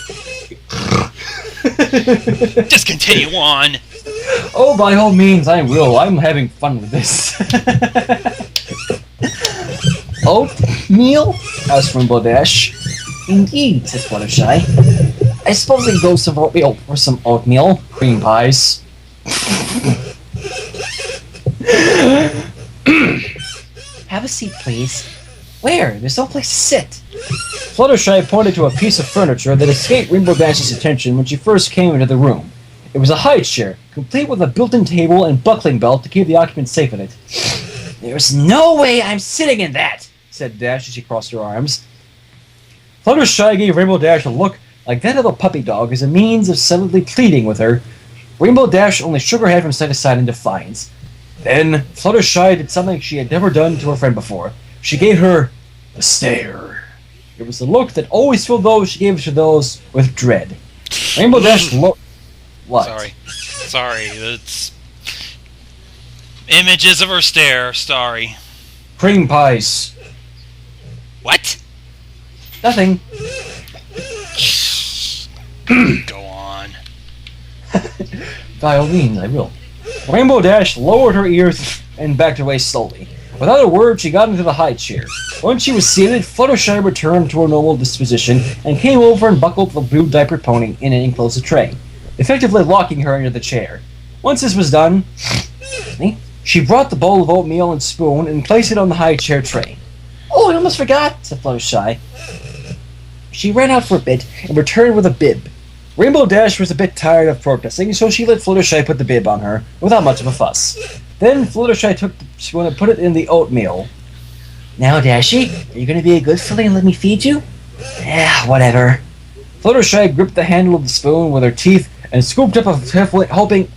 Just continue on. Oh, by all means, I will. I'm having fun with this. Oatmeal? Asked Rainbow Dash. Indeed, said Fluttershy. I suppose I can go some oatmeal for some oatmeal. Cream pies. Have a seat, please. Where? There's no place to sit. Fluttershy pointed to a piece of furniture that escaped Rainbow Dash's attention when she first came into the room. It was a high chair, complete with a built-in table and buckling belt to keep the occupants safe in it. There's no way I'm sitting in that, said Dash as she crossed her arms. Fluttershy gave Rainbow Dash a look like that of a puppy dog as a means of subtly pleading with her. Rainbow Dash only shook her head from side to side in defiance. Then Fluttershy did something she had never done to her friend before. She gave her a stare. It was the look that always filled those she gave to those with dread. Rainbow Dash What? Sorry, it's images of her stare. Sorry. Cream pies. What? Nothing. Go on. By all means, I will. Rainbow Dash lowered her ears and backed away slowly. Without a word, she got into the high chair. Once she was seated, Fluttershy returned to her normal disposition and came over and buckled the blue diaper pony in an enclosed tray, effectively locking her into the chair. Once this was done, she brought the bowl of oatmeal and spoon and placed it on the high chair tray. Oh, I almost forgot, said Fluttershy. She ran out for a bit and returned with a bib. Rainbow Dash was a bit tired of protesting, so she let Fluttershy put the bib on her, without much of a fuss. Then Fluttershy took the spoon and put it in the oatmeal. Now, Dashy, are you going to be a good filly and let me feed you? Yeah, whatever. Fluttershy gripped the handle of the spoon with her teeth and scooped up a helping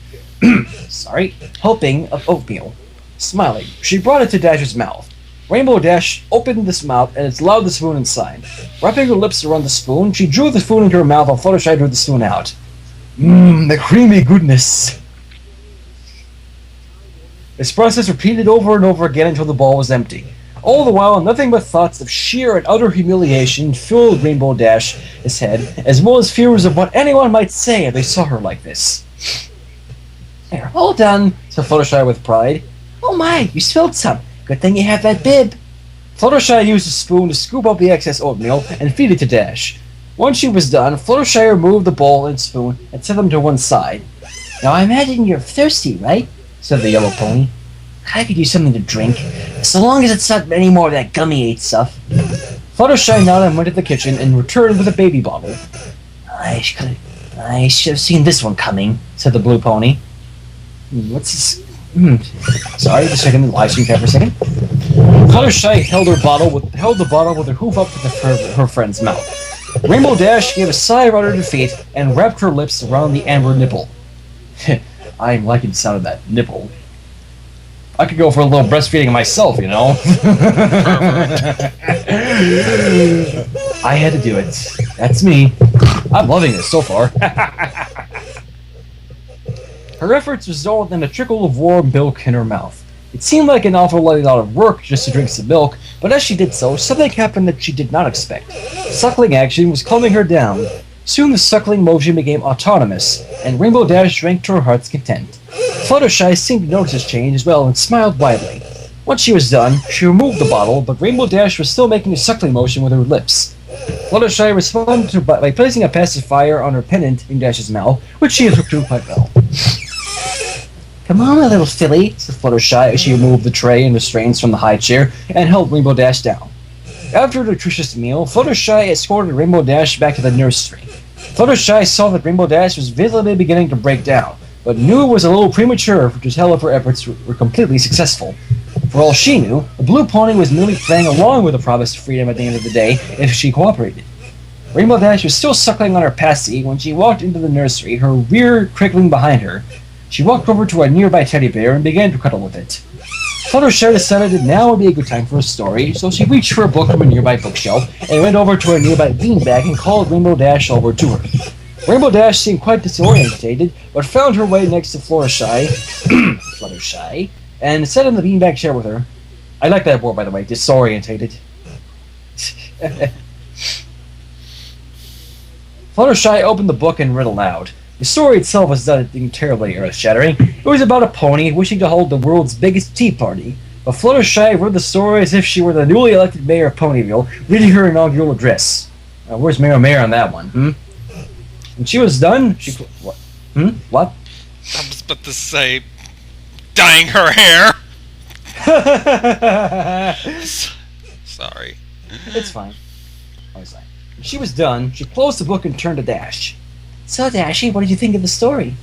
of oatmeal. Smiling, she brought it to Dash's mouth. Rainbow Dash opened this mouth and allowed the spoon inside. Wrapping her lips around the spoon, she drew the spoon into her mouth while Fluttershy drew the spoon out. The creamy goodness. This process repeated over and over again until the bowl was empty. All the while, nothing but thoughts of sheer and utter humiliation filled Rainbow Dash's head, as well as fears of what anyone might say if they saw her like this. There, all done, said Fluttershy with pride. Oh my, you spilled some. Good thing you have that bib. Fluttershy used a spoon to scoop up the excess oatmeal and feed it to Dash. Once she was done, Fluttershy removed the bowl and spoon and set them to one side. Now I imagine you're thirsty, right? Said the yellow pony. I could use something to drink, so long as it's not any more of that gummy-ate stuff. Fluttershy nodded and went to the kitchen and returned with a baby bottle. I should have seen this one coming, said the blue pony. What's this? Sorry, just checking the live stream cam for a second. Fluttershy held the bottle with her hoof up to her friend's mouth. Rainbow Dash gave a sigh of utter defeat and wrapped her lips around the amber nipple. I'm liking the sound of that nipple. I could go for a little breastfeeding myself, you know. I had to do it. That's me. I'm loving this so far. Her efforts resulted in a trickle of warm milk in her mouth. It seemed like an awful lot of work just to drink some milk, but as she did so, something happened that she did not expect. Suckling action was calming her down. Soon the suckling motion became autonomous, and Rainbow Dash drank to her heart's content. Fluttershy seemed to notice this change as well and smiled widely. Once she was done, she removed the bottle, but Rainbow Dash was still making a suckling motion with her lips. Fluttershy responded by placing a pacifier on her pendant in Dash's mouth, which she took to quite well. Come on, my little filly, said Fluttershy as she removed the tray and restraints from the high chair and held Rainbow Dash down. After a nutritious meal, Fluttershy escorted Rainbow Dash back to the nursery. Fluttershy saw that Rainbow Dash was visibly beginning to break down, but knew it was a little premature to tell if her efforts were completely successful. For all she knew, the blue pony was merely playing along with the promised freedom at the end of the day if she cooperated. Rainbow Dash was still suckling on her passy when she walked into the nursery, her rear crinkling behind her. She walked over to a nearby teddy bear and began to cuddle with it. Fluttershy decided that now would be a good time for a story, so she reached for a book from a nearby bookshelf and went over to a nearby beanbag and called Rainbow Dash over to her. Rainbow Dash seemed quite disorientated, but found her way next to Fluttershy, and sat in the beanbag chair with her. I like that word, by the way, disorientated. Fluttershy opened the book and read aloud. The story itself was nothing terribly earth-shattering. It was about a pony wishing to hold the world's biggest tea party. But Fluttershy read the story as if she were the newly elected mayor of Ponyville, reading her inaugural address. Where's Mayor on that one, When she was done, she... What? What? I was about to say, dyeing her hair. Sorry. It's fine. I was like, when she was done, she closed the book and turned to Dash. So, Dashy, what did you think of the story?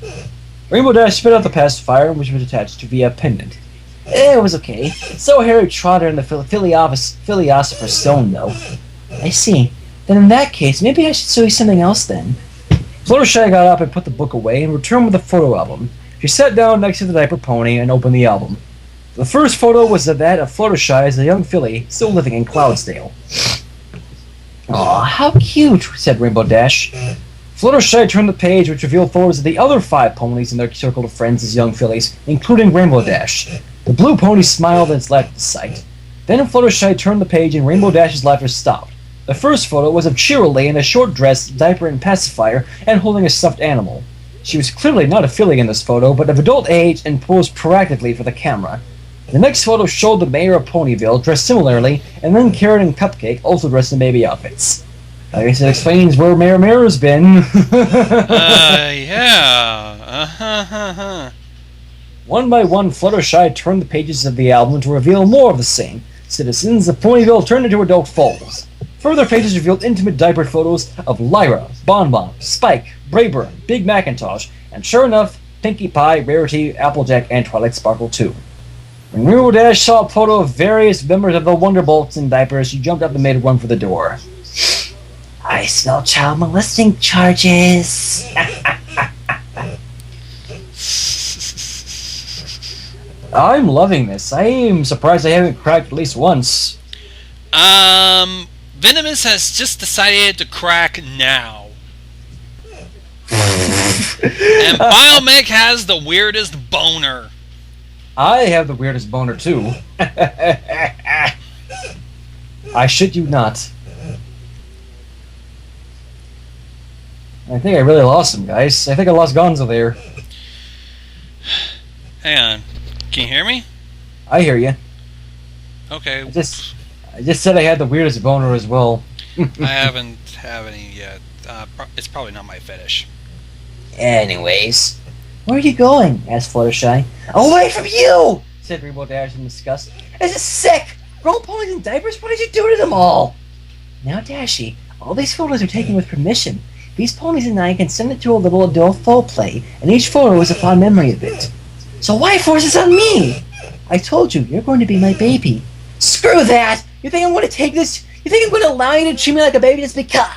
Rainbow Dash spit out the pacifier, which was attached via a pendant. It was okay. It's so Harry Trotter in the Philosopher's Stone, though. I see. Then in that case, maybe I should show you something else then. Fluttershy got up and put the book away and returned with a photo album. She sat down next to the diaper pony and opened the album. The first photo was that of Fluttershy as a young filly still living in Cloudsdale. Aw, how cute, said Rainbow Dash. Fluttershy turned the page, which revealed photos of the other 5 ponies and their circle of friends as young fillies, including Rainbow Dash. The blue pony smiled and laughed at the sight. Then Fluttershy turned the page and Rainbow Dash's laughter stopped. The first photo was of Cheerilee in a short dress, diaper, and pacifier, and holding a stuffed animal. She was clearly not a filly in this photo, but of adult age and posed proactively for the camera. The next photo showed the mayor of Ponyville, dressed similarly, and then Carrot and Cupcake, also dressed in baby outfits. I guess it explains where Mayor Mayor's been. Yeah. One by one, Fluttershy turned the pages of the album to reveal more of the same. Citizens of Ponyville turned into adult foals. Further pages revealed intimate diaper photos of Lyra, Bonbon, Spike, Brayburn, Big Macintosh, and sure enough, Pinkie Pie, Rarity, Applejack, and Twilight Sparkle too. When Rainbow Dash saw a photo of various members of the Wonderbolts in diapers, she jumped up and made a run for the door. I smell child molesting charges. I'm loving this. I am surprised I haven't cracked at least once. Venomous has just decided to crack now. And Biomech has the weirdest boner. I have the weirdest boner too. I shit you not. I think I really lost him, guys. I think I lost Gonzo there. Hang on. Can you hear me? I hear you. Okay. I just said I had the weirdest boner as well. I haven't have any yet. It's probably not my fetish. Anyways, where are you going? Asked Fluttershy. Away from you! Said Rainbow Dash in disgust. This is sick! Grown ponies in diapers? What did you do to them all? Now, Dashy, all these photos are taken with permission. These ponies and I can send it to a little adult full play, and each photo is a fond memory of it. So why force this on me? I told you, you're going to be my baby. Screw that! You think I'm going to take this? You think I'm going to allow you to treat me like a baby just because?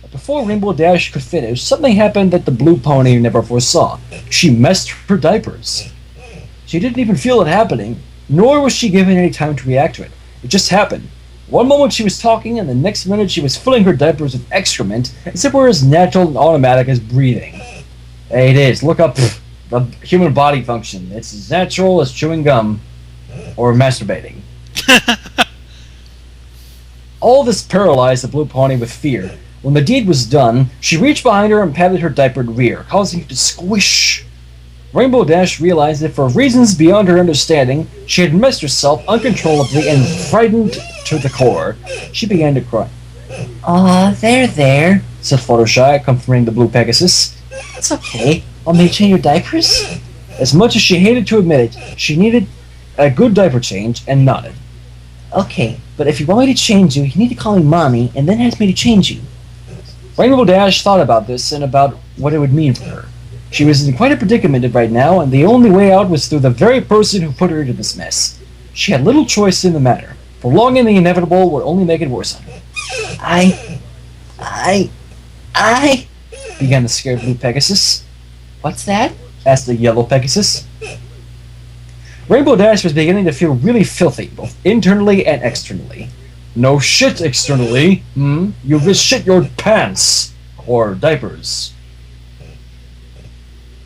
But before Rainbow Dash could finish, something happened that the blue pony never foresaw. She messed her diapers. She didn't even feel it happening, nor was she given any time to react to it. It just happened. One moment she was talking, and the next minute she was filling her diapers with excrement, as if it were as natural and automatic as breathing. Hey, it is. Look up the human body function. It's as natural as chewing gum or masturbating. All this paralyzed the blue pony with fear. When the deed was done, she reached behind her and patted her diapered rear, causing it to squish. Rainbow Dash realized that for reasons beyond her understanding, she had messed herself uncontrollably and frightened to the core. She began to cry. Aw, there, said Fluttershy, comforting the blue Pegasus. It's okay. I'll make change your diapers. As much as she hated to admit it, she needed a good diaper change and nodded. Okay, but if you want me to change you need to call me Mommy and then ask me to change you. Rainbow Dash thought about this and about what it would mean for her. She was in quite a predicament right now, and the only way out was through the very person who put her into this mess. She had little choice in the matter. Prolonging the inevitable would only make it worse on her. I... began the scared blue Pegasus. What's that? Asked the yellow Pegasus. Rainbow Dash was beginning to feel really filthy, both internally and externally. No shit externally, You just shit your pants. Or diapers.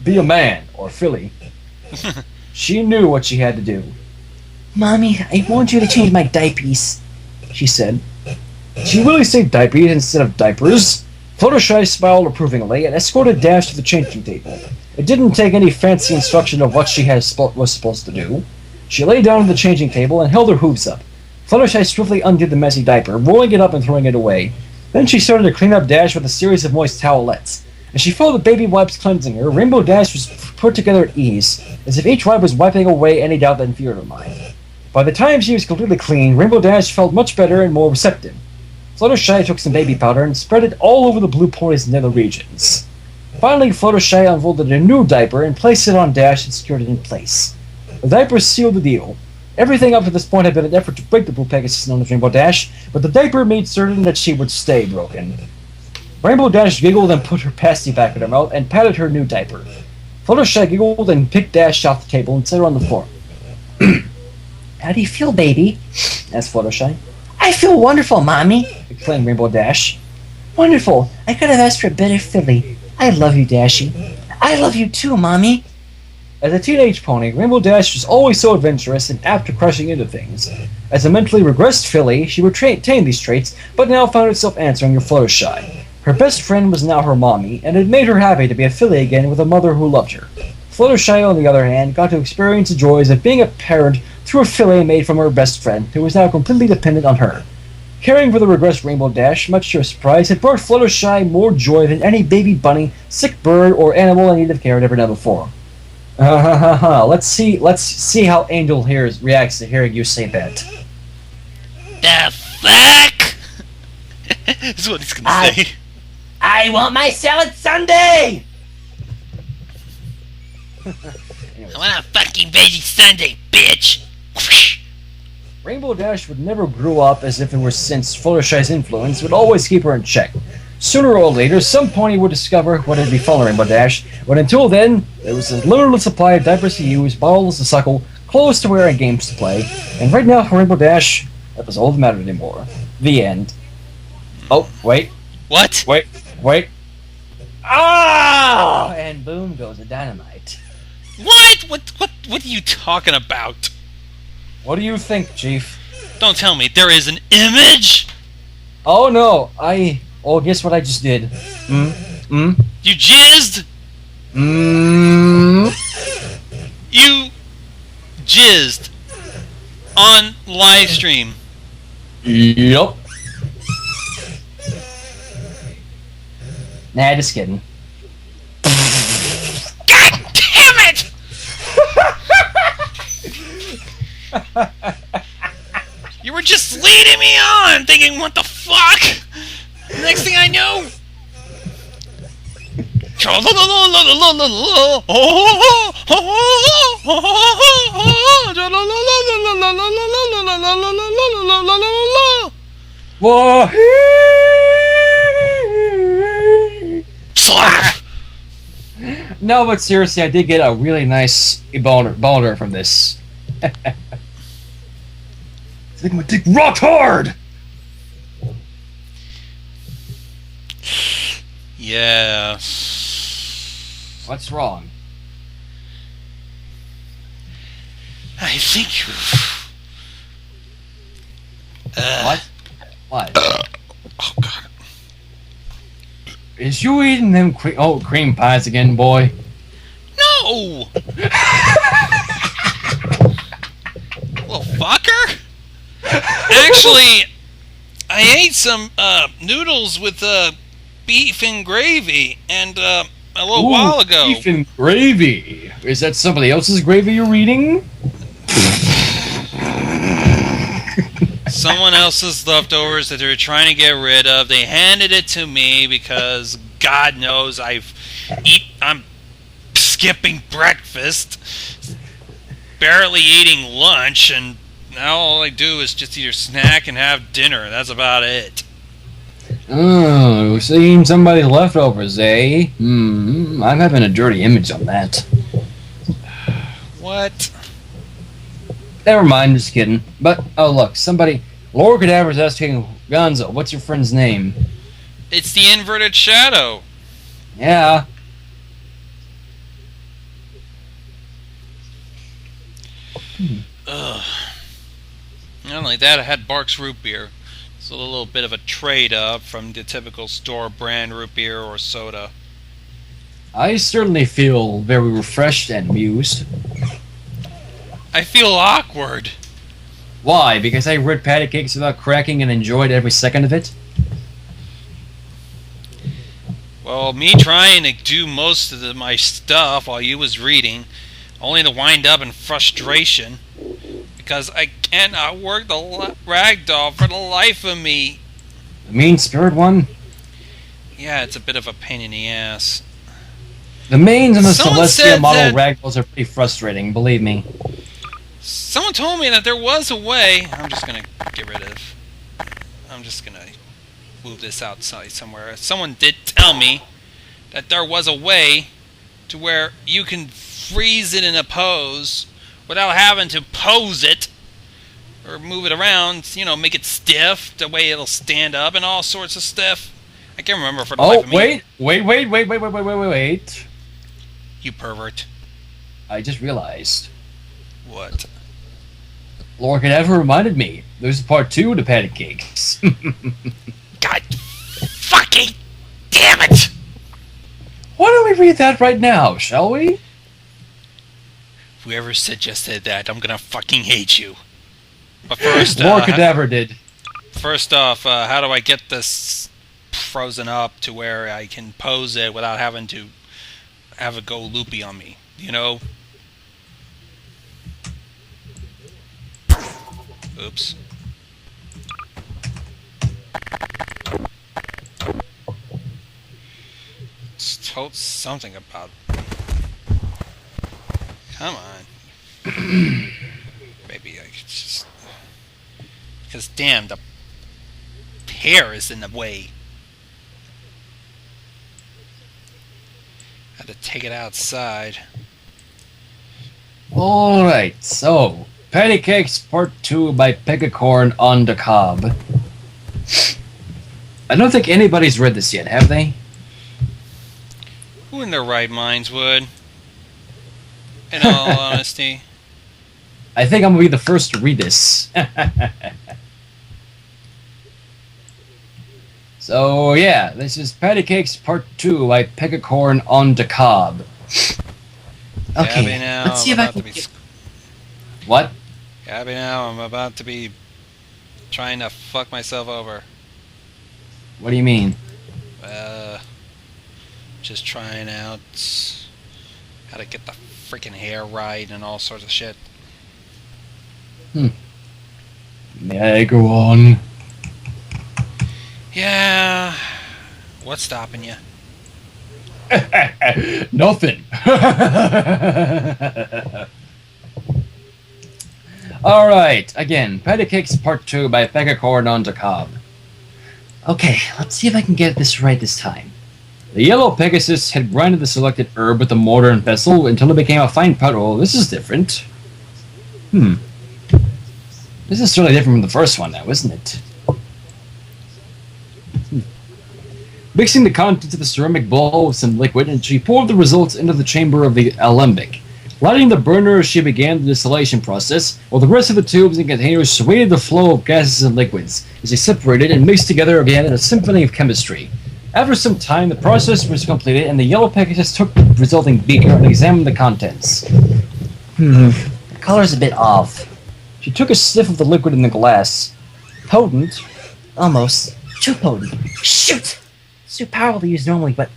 Be a man, or filly. She knew what she had to do. Mommy, I want you to change my diapers, she said. Did she really say diapers instead of diapers? Fluttershy smiled approvingly and escorted Dash to the changing table. It didn't take any fancy instruction of what she was supposed to do. She lay down at the changing table and held her hooves up. Fluttershy swiftly undid the messy diaper, rolling it up and throwing it away. Then she started to clean up Dash with a series of moist towelettes. As she felt the baby wipes cleansing her, Rainbow Dash was put together at ease, as if each wipe was wiping away any doubt that feared her mind. By the time she was completely clean, Rainbow Dash felt much better and more receptive. Fluttershy took some baby powder and spread it all over the blue pony's nether regions. Finally, Fluttershy unfolded a new diaper and placed it on Dash and secured it in place. The diaper sealed the deal. Everything up to this point had been an effort to break the blue Pegasus known as Rainbow Dash, but the diaper made certain that she would stay broken. Rainbow Dash giggled and put her pasty back in her mouth and patted her new diaper. Fluttershy giggled and picked Dash off the table and set her on the floor. How do you feel, baby? Asked Fluttershy. I feel wonderful, Mommy. Exclaimed Rainbow Dash. Wonderful. I could have asked for a better filly. I love you, Dashy. I love you too, Mommy. As a teenage pony, Rainbow Dash was always so adventurous and apt to crushing into things. As a mentally regressed filly, she retained these traits, but now found herself answering to Fluttershy. Her best friend was now her mommy, and it made her happy to be a filly again with a mother who loved her. Fluttershy, on the other hand, got to experience the joys of being a parent through a filly made from her best friend, who was now completely dependent on her. Caring for the regressed Rainbow Dash, much to her surprise, had brought Fluttershy more joy than any baby bunny, sick bird, or animal in need of care had ever done before. Let's see how Angel reacts to hearing you say that. The fuck? This is what he's gonna say. I want my salad sundae! I want a fucking veggie sundae, bitch! Rainbow Dash would never grow up as if it were since Fluttershy's influence would always keep her in check. Sooner or later, some pony would discover what had befallen Rainbow Dash, but until then, there was a limitless supply of diapers to use, bottles to suckle, clothes to wear, and games to play. And right now, for Rainbow Dash, that was all that mattered anymore. The end. Oh, wait. What? Wait. Ah! And boom goes the dynamite. What? What are you talking about? What do you think, Chief? Don't tell me there is an image? Oh no, Oh, guess what I just did? You jizzed? You jizzed on Livestream. Yup. Nah, just kidding. God damn it! You were just leading me on, thinking, what the fuck? Next thing I know... Whoa! Slap! No, but seriously, I did get a really nice boner from this. I think my dick rocked hard! Yeah. What's wrong? I think you... What? Oh, God. Is you eating them cream pies again, boy? No! Little fucker! Actually, I ate some noodles with beef and gravy and a little while ago. Beef and gravy. Is that somebody else's gravy you're eating? Someone else's leftovers that they're trying to get rid of. They handed it to me because God knows I'm skipping breakfast, barely eating lunch, and now all I do is just either snack and have dinner. That's about it. Oh, seeing somebody's leftovers, eh? I'm having a dirty image on that. What? Never mind, just kidding. But, oh look, Lord Cadaver's asking, Gonzo, what's your friend's name? It's the inverted shadow. Yeah. Ugh. Not only that, I had Barks root beer. It's a little bit of a trade up from the typical store brand root beer or soda. I certainly feel very refreshed and amused. I feel awkward. Why? Because I read Pattycakes without cracking and enjoyed every second of it? Well, me trying to do most of my stuff while you was reading, only to wind up in frustration, because I cannot work the ragdoll for the life of me. The mean-spirit one? Yeah, it's a bit of a pain in the ass. The mains and the Someone Celestia said model that- ragdolls are pretty frustrating, believe me. Someone told me that there was a way. I'm just gonna get rid of. I'm just gonna move this outside somewhere. Someone did tell me that there was a way to where you can freeze it in a pose without having to pose it or move it around. You know, make it stiff the way it'll stand up and all sorts of stuff. I can't remember for the life of me. Wait. You pervert. I just realized. What? Lord had ever reminded me. There's part 2 to Pattycakes. God fucking damn it! Why don't we read that right now, shall we? Whoever suggested that, I'm gonna fucking hate you. But first, Lord Cadaver did. First off, how do I get this frozen up to where I can pose it without having to have it go loopy on me? You know? Oops. It's told something about. Come on. Maybe I could just. Because damn, the hair is in the way. Had to take it outside. Alright, so Pattycakes Part 2 by Pegacorn on the Cob. I don't think anybody's read this yet, have they? Who in their right minds would? In all honesty. I think I'm gonna be the first to read this. So yeah, this is Pattycakes Part 2 by Pegacorn on the Cob. Okay, Gabby, now let's see I'm if I about can to be get... What? Gabby, now I'm about to be trying to fuck myself over. What do you mean? Just trying out how to get the freaking hair right and all sorts of shit. May I go on? Yeah. What's stopping you? Nothing. Alright, again, Pattycakes Part 2 by Pegacorn on the Cob. Okay, let's see if I can get this right this time. The yellow Pegasus had grinded the selected herb with a mortar and pestle until it became a fine powder. Oh, this is different. This is certainly different from the first one now, isn't it? Mixing the contents of the ceramic bowl with some liquid, and she poured the results into the chamber of the alembic. Lighting the burner, she began the distillation process, while the rest of the tubes and containers swayed the flow of gases and liquids, as they separated and mixed together again in a symphony of chemistry. After some time, the process was completed, and the yellow Pegasus took the resulting beaker and examined the contents. The color's a bit off. She took a sniff of the liquid in the glass. Potent. Almost. Too potent. Shoot! It's too powerful to use normally, but...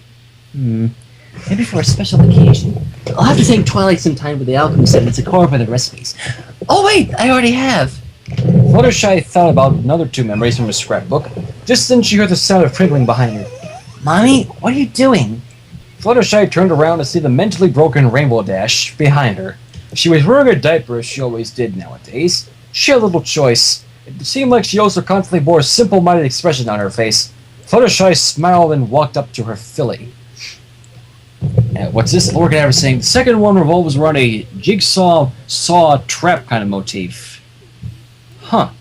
Maybe for a special occasion. I'll have to thank Twilight sometime with the alchemist and it's a core for the recipes. Oh wait, I already have! Fluttershy thought about another 2 memories from her scrapbook. Just then she heard the sound of crinkling behind her. Mommy, what are you doing? Fluttershy turned around to see the mentally broken Rainbow Dash behind her. She was wearing a diaper as she always did nowadays. She had little choice. It seemed like she also constantly bore a simple-minded expression on her face. Fluttershy smiled and walked up to her filly. What's this? Lord Cadaver saying the second one revolves around a jigsaw saw trap kind of motif. Huh.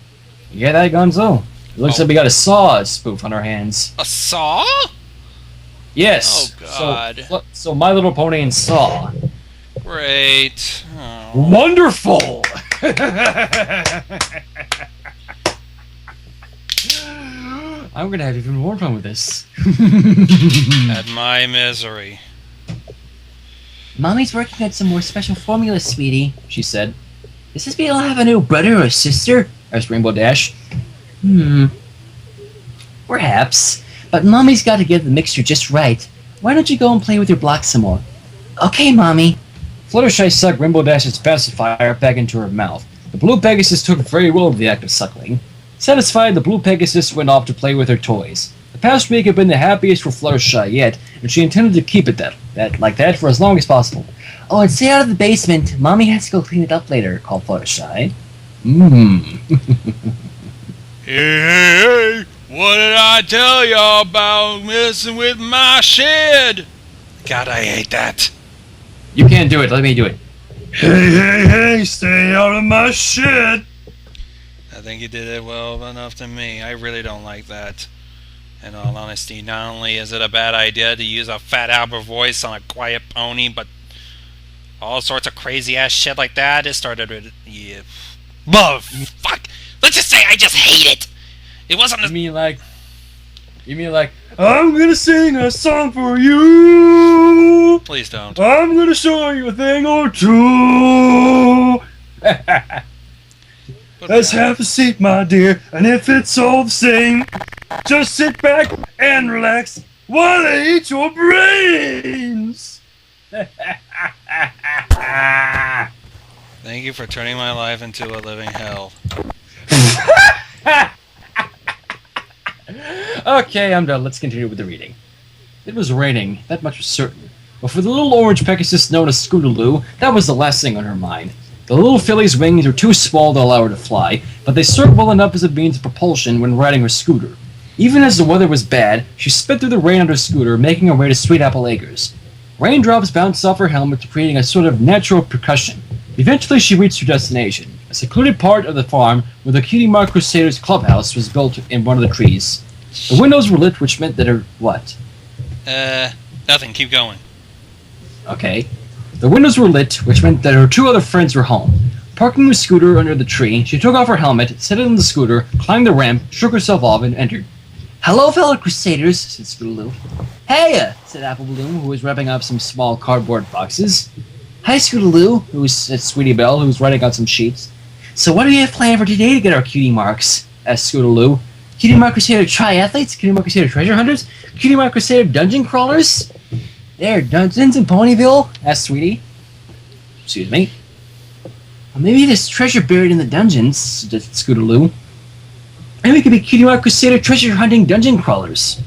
You get that, Gonzo? It looks like we got a saw spoof on our hands. A saw? Yes. Oh, God. So My Little Pony and Saw. Great. Oh. Wonderful! I'm gonna have even more fun with this. At my misery. Mommy's working on some more special formulas, sweetie, she said. Does this mean I'll have a new brother or sister? Asked Rainbow Dash. Perhaps. But Mommy's got to get the mixture just right. Why don't you go and play with your blocks some more? Okay, Mommy. Fluttershy sucked Rainbow Dash's pacifier back into her mouth. The blue Pegasus took very well to the act of suckling. Satisfied, the blue Pegasus went off to play with her toys. The past week had been the happiest for Fluttershy yet, and she intended to keep it like that for as long as possible. Oh, and stay out of the basement. Mommy has to go clean it up later, called Fluttershy. Hey, what did I tell y'all about messing with my shed? God, I hate that. You can't do it. Let me do it. Hey, stay out of my shed. I think you did it well enough to me. I really don't like that. In all honesty, not only is it a bad idea to use a Fat Albert voice on a quiet pony, but all sorts of crazy ass shit like that. It started with fuck. Let's just say I just hate it. It wasn't. You mean like? I'm gonna sing a song for you. Please don't. I'm gonna show you a thing or two. Let's have a seat, my dear, and if it's all the same, just sit back and relax while I eat your brains. Thank you for turning my life into a living hell. Okay, I'm done. Let's continue with the reading. It was raining, that much was certain. But for the little orange Pegasus known as Scootaloo, that was the last thing on her mind. The little filly's wings were too small to allow her to fly, but they served well enough as a means of propulsion when riding her scooter. Even as the weather was bad, she sped through the rain on her scooter, making her way to Sweet Apple Acres. Raindrops bounced off her helmet, creating a sort of natural percussion. Eventually she reached her destination, a secluded part of the farm where the Cutie Mark Crusaders clubhouse was built in one of the trees. The windows were lit, which meant that her... what? Nothing. Keep going. Okay. The windows were lit, which meant that her two other friends were home. Parking the scooter under the tree, she took off her helmet, set it on the scooter, climbed the ramp, shook herself off, and entered. Hello, fellow Crusaders, said Scootaloo. Hey, said Apple Bloom, who was wrapping up some small cardboard boxes. Hi, Scootaloo, said Sweetie Belle, who was writing out some sheets. So what do we have planned for today to get our cutie marks? Asked Scootaloo. Cutie Mark Crusader triathletes? Cutie Mark Crusader treasure hunters? Cutie Mark Crusader dungeon crawlers? There, dungeons in Ponyville? Asked Sweetie. Excuse me. Well, maybe there's treasure buried in the dungeons, suggested Scootaloo. Maybe we could be Cutie Mark Crusader treasure hunting dungeon crawlers.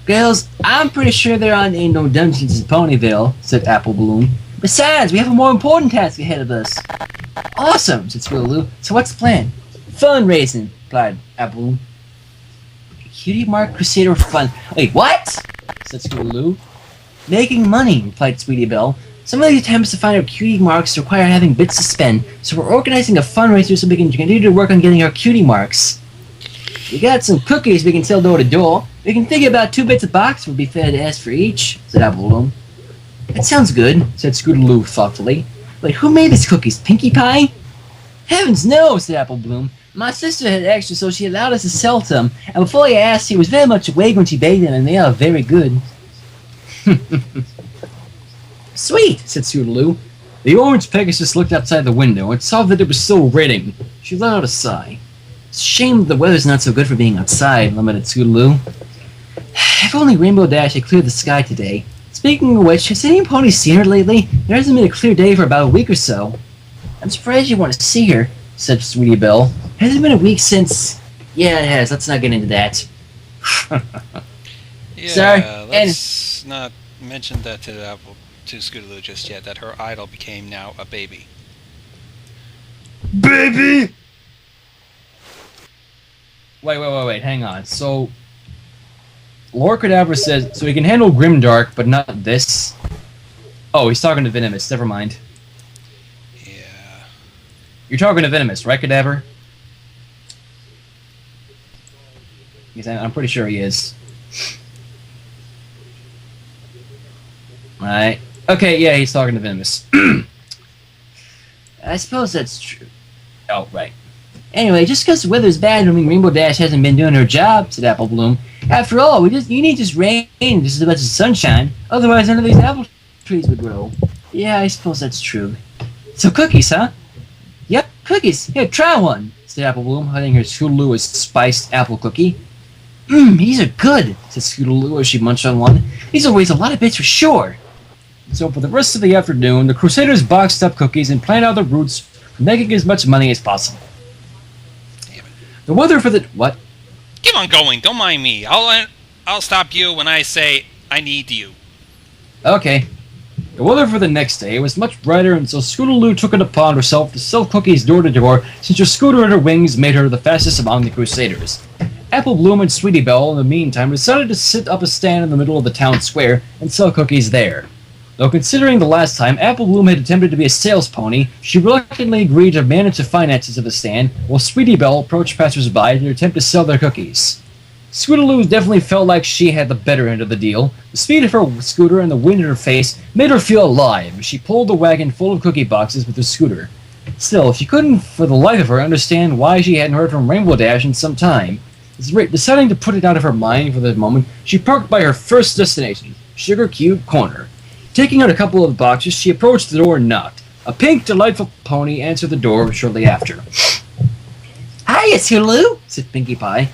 Girls, I'm pretty sure there ain't no dungeons in Ponyville, said Apple Bloom. Besides, we have a more important task ahead of us. Awesome, said Scootaloo. So what's the plan? Fundraising, replied Apple Bloom. Cutie Mark Crusader fun. Wait, what? Said Scootaloo. Making money, replied Sweetie Belle. Some of the attempts to find our cutie marks require having bits to spend, so we're organizing a fundraiser so we can continue to work on getting our cutie marks. We got some cookies we can sell door to door. We can figure about 2 bits a box would be fair to ask for each, said Apple Bloom. That sounds good, said Scootaloo thoughtfully. Wait, who made these cookies? Pinkie Pie? Heavens no, said Apple Bloom. My sister had extra, so she allowed us to sell some, and before you asked, she was very much awake when she baked them, and they are very good. Sweet, said Scootaloo. The orange Pegasus looked outside the window and saw that it was still raining. She let out a sigh. It's a shame that the weather's not so good for being outside, lamented Scootaloo. If only Rainbow Dash had cleared the sky today. Speaking of which, has any pony seen her lately? There hasn't been a clear day for about a week or so. I'm surprised you want to see her, said Sweetie Belle. Has it been a week since... Yeah, it has. Let's not get into that. Yeah, Sorry, let's not mention that to Scootaloo just yet, that her idol became now a baby. Baby! Wait, hang on. So, Lord Cadabra says, so he can handle Grimdark, but not this. Oh, he's talking to Venomous. Never mind. Yeah. You're talking to Venomous, right, Cadabra? Yes, I'm pretty sure he is. Alright. Okay, yeah, he's talking to Venomous. I suppose that's true. Oh, right. Anyway, just because the weather's bad don't mean Rainbow Dash hasn't been doing her job, said Apple Bloom. After all, you need just rain just as much as sunshine. Otherwise, none of these apple trees would grow. Yeah, I suppose that's true. So cookies, huh? Yep, cookies. Here, try one, said Apple Bloom, handing her Scootaloo a spiced apple cookie. These are good, said Scootaloo as she munched on one. These will raise a lot of bits for sure. So for the rest of the afternoon, the Crusaders boxed up cookies and planned out the routes for making as much money as possible. Damn it. The weather for the... What? Keep on going. Don't mind me. I'll stop you when I say I need you. Okay. The weather for the next day was much brighter, and so Scootaloo took it upon herself to sell cookies door to door, since her scooter and her wings made her the fastest among the Crusaders. Apple Bloom and Sweetie Belle, in the meantime, decided to set up a stand in the middle of the town square and sell cookies there. Though considering the last time Apple Bloom had attempted to be a sales pony, she reluctantly agreed to manage the finances of the stand, while Sweetie Belle approached passers-by in an attempt to sell their cookies. Scootaloo definitely felt like she had the better end of the deal. The speed of her scooter and the wind in her face made her feel alive as she pulled the wagon full of cookie boxes with her scooter. Still, she couldn't for the life of her understand why she hadn't heard from Rainbow Dash in some time. Deciding to put it out of her mind for the moment, she parked by her first destination, Sugar Cube Corner. Taking out a couple of the boxes, she approached the door and knocked. A pink, delightful pony answered the door shortly after. Hiya, Scootaloo, said Pinkie Pie.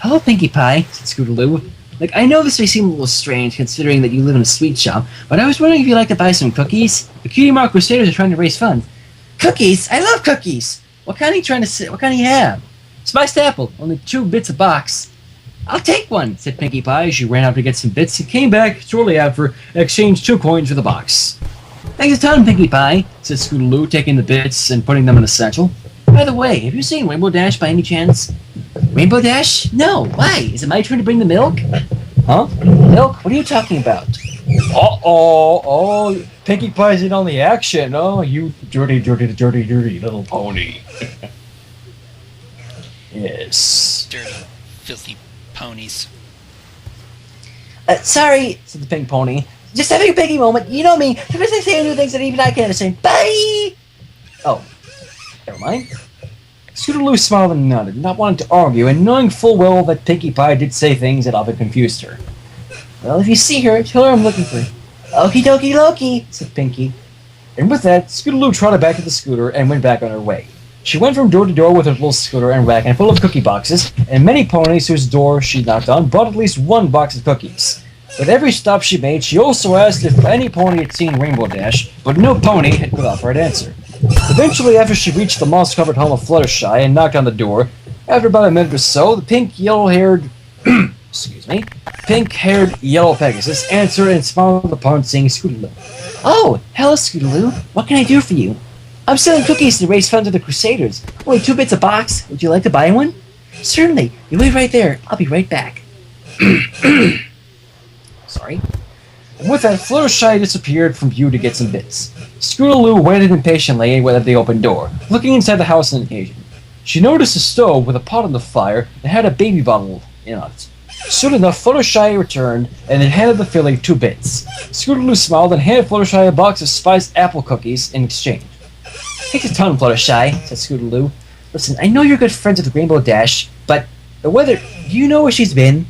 Hello, Pinkie Pie, said Scootaloo. Look, I know this may seem a little strange considering that you live in a sweet shop, but I was wondering if you'd like to buy some cookies. The Cutie Mark Crusaders are trying to raise funds. Cookies? I love cookies! What kind do you have? Spiced apple, only 2 bits a box. I'll take one, said Pinkie Pie as she ran out to get some bits and came back shortly after and exchanged 2 coins for the box. Thanks a ton, Pinkie Pie, said Scootaloo, taking the bits and putting them in a satchel. By the way, have you seen Rainbow Dash by any chance? Rainbow Dash? No, why? Is it my turn to bring the milk? Huh? Milk? What are you talking about? Oh, Pinkie Pie's in on the action. Oh, you dirty little pony. Yes. Dirty, filthy ponies. Sorry, said the pink pony. Just having a piggy moment. You know me. Sometimes I say new things that even I can't understand. Bye! Oh, never mind. Scootaloo smiled and nodded, not wanting to argue, and knowing full well that Pinkie Pie did say things that often confused her. Well, if you see her, tell her I'm looking for her. Okie dokie Loki, said Pinkie. And with that, Scootaloo trotted back to the scooter and went back on her way. She went from door to door with her little scooter and wagon full of cookie boxes, and many ponies whose door she knocked on brought at least 1 box of cookies. With every stop she made, she also asked if any pony had seen Rainbow Dash, but no pony had could offer an answer. Eventually, after she reached the moss-covered home of Fluttershy and knocked on the door, after about a minute or so, the pink-haired yellow Pegasus answered and smiled upon seeing Scootaloo. Oh, hello, Scootaloo. What can I do for you? I'm selling cookies to raise funds for the Crusaders. Only 2 bits a box. Would you like to buy one? Certainly. You wait right there. I'll be right back. Sorry. And with that, Fluttershy disappeared from view to get some bits. Scootaloo waited impatiently at the open door, looking inside the house on occasion. She noticed a stove with a pot on the fire that had a baby bottle in it. Soon enough, Fluttershy returned and then handed the filly 2 bits. Scootaloo smiled and handed Fluttershy a box of spiced apple cookies in exchange. Thanks a ton, Fluttershy, said Scootaloo. Listen, I know you're good friends with Rainbow Dash, but the weather... Do you know where she's been?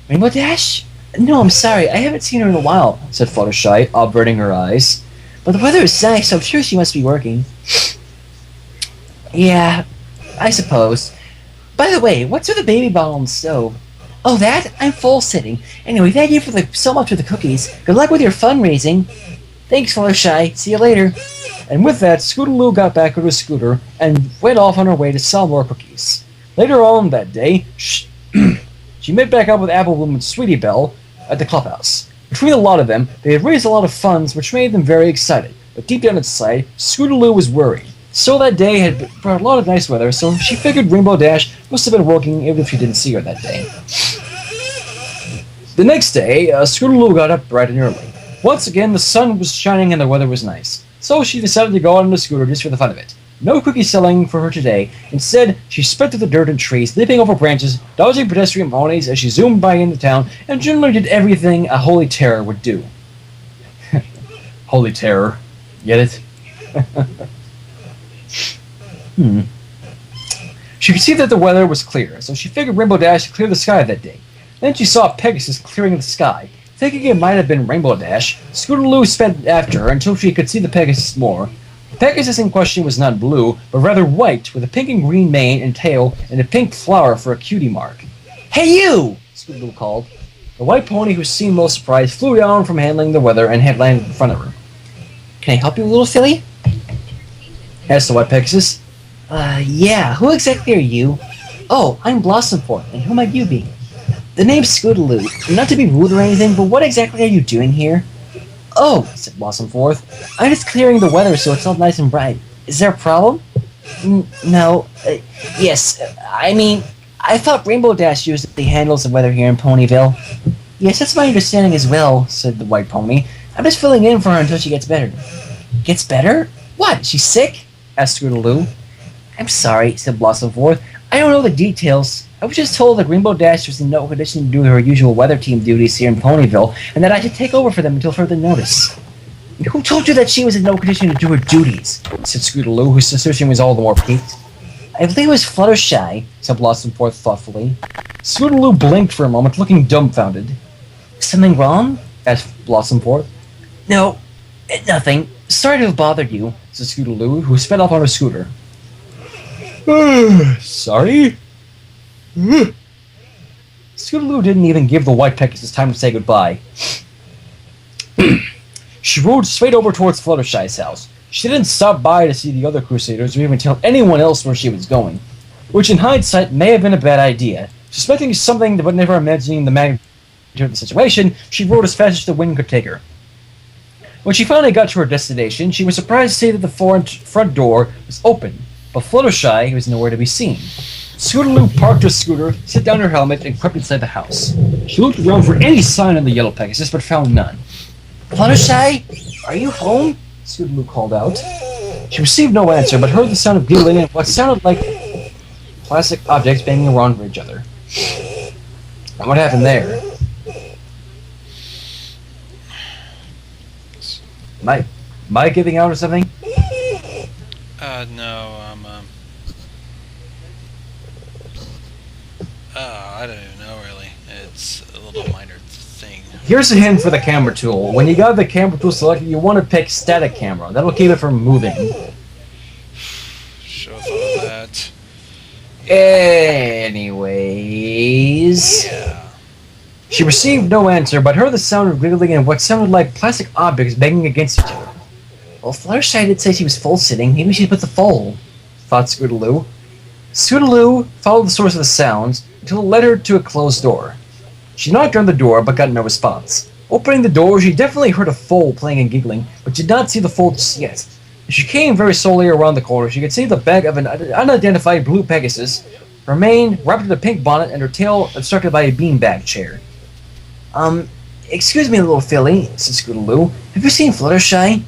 Rainbow Dash? No, I'm sorry. I haven't seen her in a while, said Fluttershy, averting her eyes. But the weather is nice, so I'm sure she must be working. Yeah, I suppose. By the way, what's with the baby bottle on the stove? Oh, that? I'm full sitting. Anyway, thank you so much for the cookies. Good luck with your fundraising. Thanks, Fluttershy. See you later. And with that, Scootaloo got back on her scooter and went off on her way to sell more cookies. Later on that day, she met back up with Apple Bloom and Sweetie Belle at the clubhouse. Between a lot of them, they had raised a lot of funds, which made them very excited. But deep down inside, Scootaloo was worried. So that day had brought a lot of nice weather, so she figured Rainbow Dash must have been working even if she didn't see her that day. The next day, Scootaloo got up bright and early. Once again, the sun was shining and the weather was nice. So she decided to go out on the scooter just for the fun of it. No cookie selling for her today. Instead, she sped through the dirt and trees, leaping over branches, dodging pedestrian ponies as she zoomed by into town, and generally did everything a Holy Terror would do. Holy Terror. Get it? She could see that the weather was clear, so she figured Rainbow Dash would clear the sky that day. Then she saw Pegasus clearing the sky. Thinking it might have been Rainbow Dash, Scootaloo sped after her until she could see the Pegasus more. The Pegasus in question was not blue, but rather white, with a pink and green mane and tail, and a pink flower for a cutie mark. Hey, you! Scootaloo called. The white pony, who seemed most surprised, flew down from handling the weather and had landed in front of her. Can I help you, little filly? Asked the white Pegasus. Yeah. Who exactly are you? Oh, I'm Blossomforth, and who might you be? The name's Scootaloo. Not to be rude or anything, but what exactly are you doing here? Oh, said Blossomforth. I'm just clearing the weather so it's all nice and bright. Is there a problem? No. Yes. I mean, I thought Rainbow Dash usually handles the weather here in Ponyville. Yes, that's my understanding as well, said the white pony. I'm just filling in for her until she gets better. Gets better? What? She's sick? Asked Scootaloo. I'm sorry, said Blossomforth. I don't know the details. I was just told that Rainbow Dash was in no condition to do her usual weather team duties here in Ponyville, and that I should take over for them until further notice. Who told you that she was in no condition to do her duties? Said Scootaloo, whose suspicion was all the more piqued. I believe it was Fluttershy, said Blossomforth thoughtfully. Scootaloo blinked for a moment, looking dumbfounded. Something wrong? Asked Blossomforth. No, nothing. Sorry to have bothered you, said Scootaloo, who sped off on her scooter. Sorry? Scootaloo didn't even give the White Pegasus time to say goodbye. She rode straight over towards Fluttershy's house. She didn't stop by to see the other Crusaders or even tell anyone else where she was going, which in hindsight may have been a bad idea. Suspecting something but never imagining the magnitude of the situation, she rode as fast as the wind could take her. When she finally got to her destination, she was surprised to see that the front door was open, but Fluttershy was nowhere to be seen. Scootaloo parked her scooter, set down her helmet, and crept inside the house. She looked around for any sign of the Yellow Pegasus, but found none. Fluttershy, are you home? Scootaloo called out. She received no answer, but heard the sound of giggling and what sounded like plastic objects banging around for each other. And what happened there? Am I giving out or something? No, I don't even know really. It's a little minor thing. Here's a hint for the camera tool. When you got the camera tool selected, you want to pick static camera. That'll keep it from moving. Show all that. Anyways... Yeah. She received no answer, but heard the sound of giggling and what sounded like plastic objects banging against each other. Well, Fluttershy did say she was full-sitting. Maybe she put the foal, thought Scootaloo. Scootaloo followed the source of the sounds until it led her to a closed door. She knocked on the door, but got no response. Opening the door, she definitely heard a foal playing and giggling, but did not see the foal just yet. As she came very slowly around the corner, she could see the back of an unidentified blue Pegasus, her mane wrapped in a pink bonnet, and her tail obstructed by a beanbag chair. Excuse me, little filly, said Scootaloo. Have you seen Fluttershy?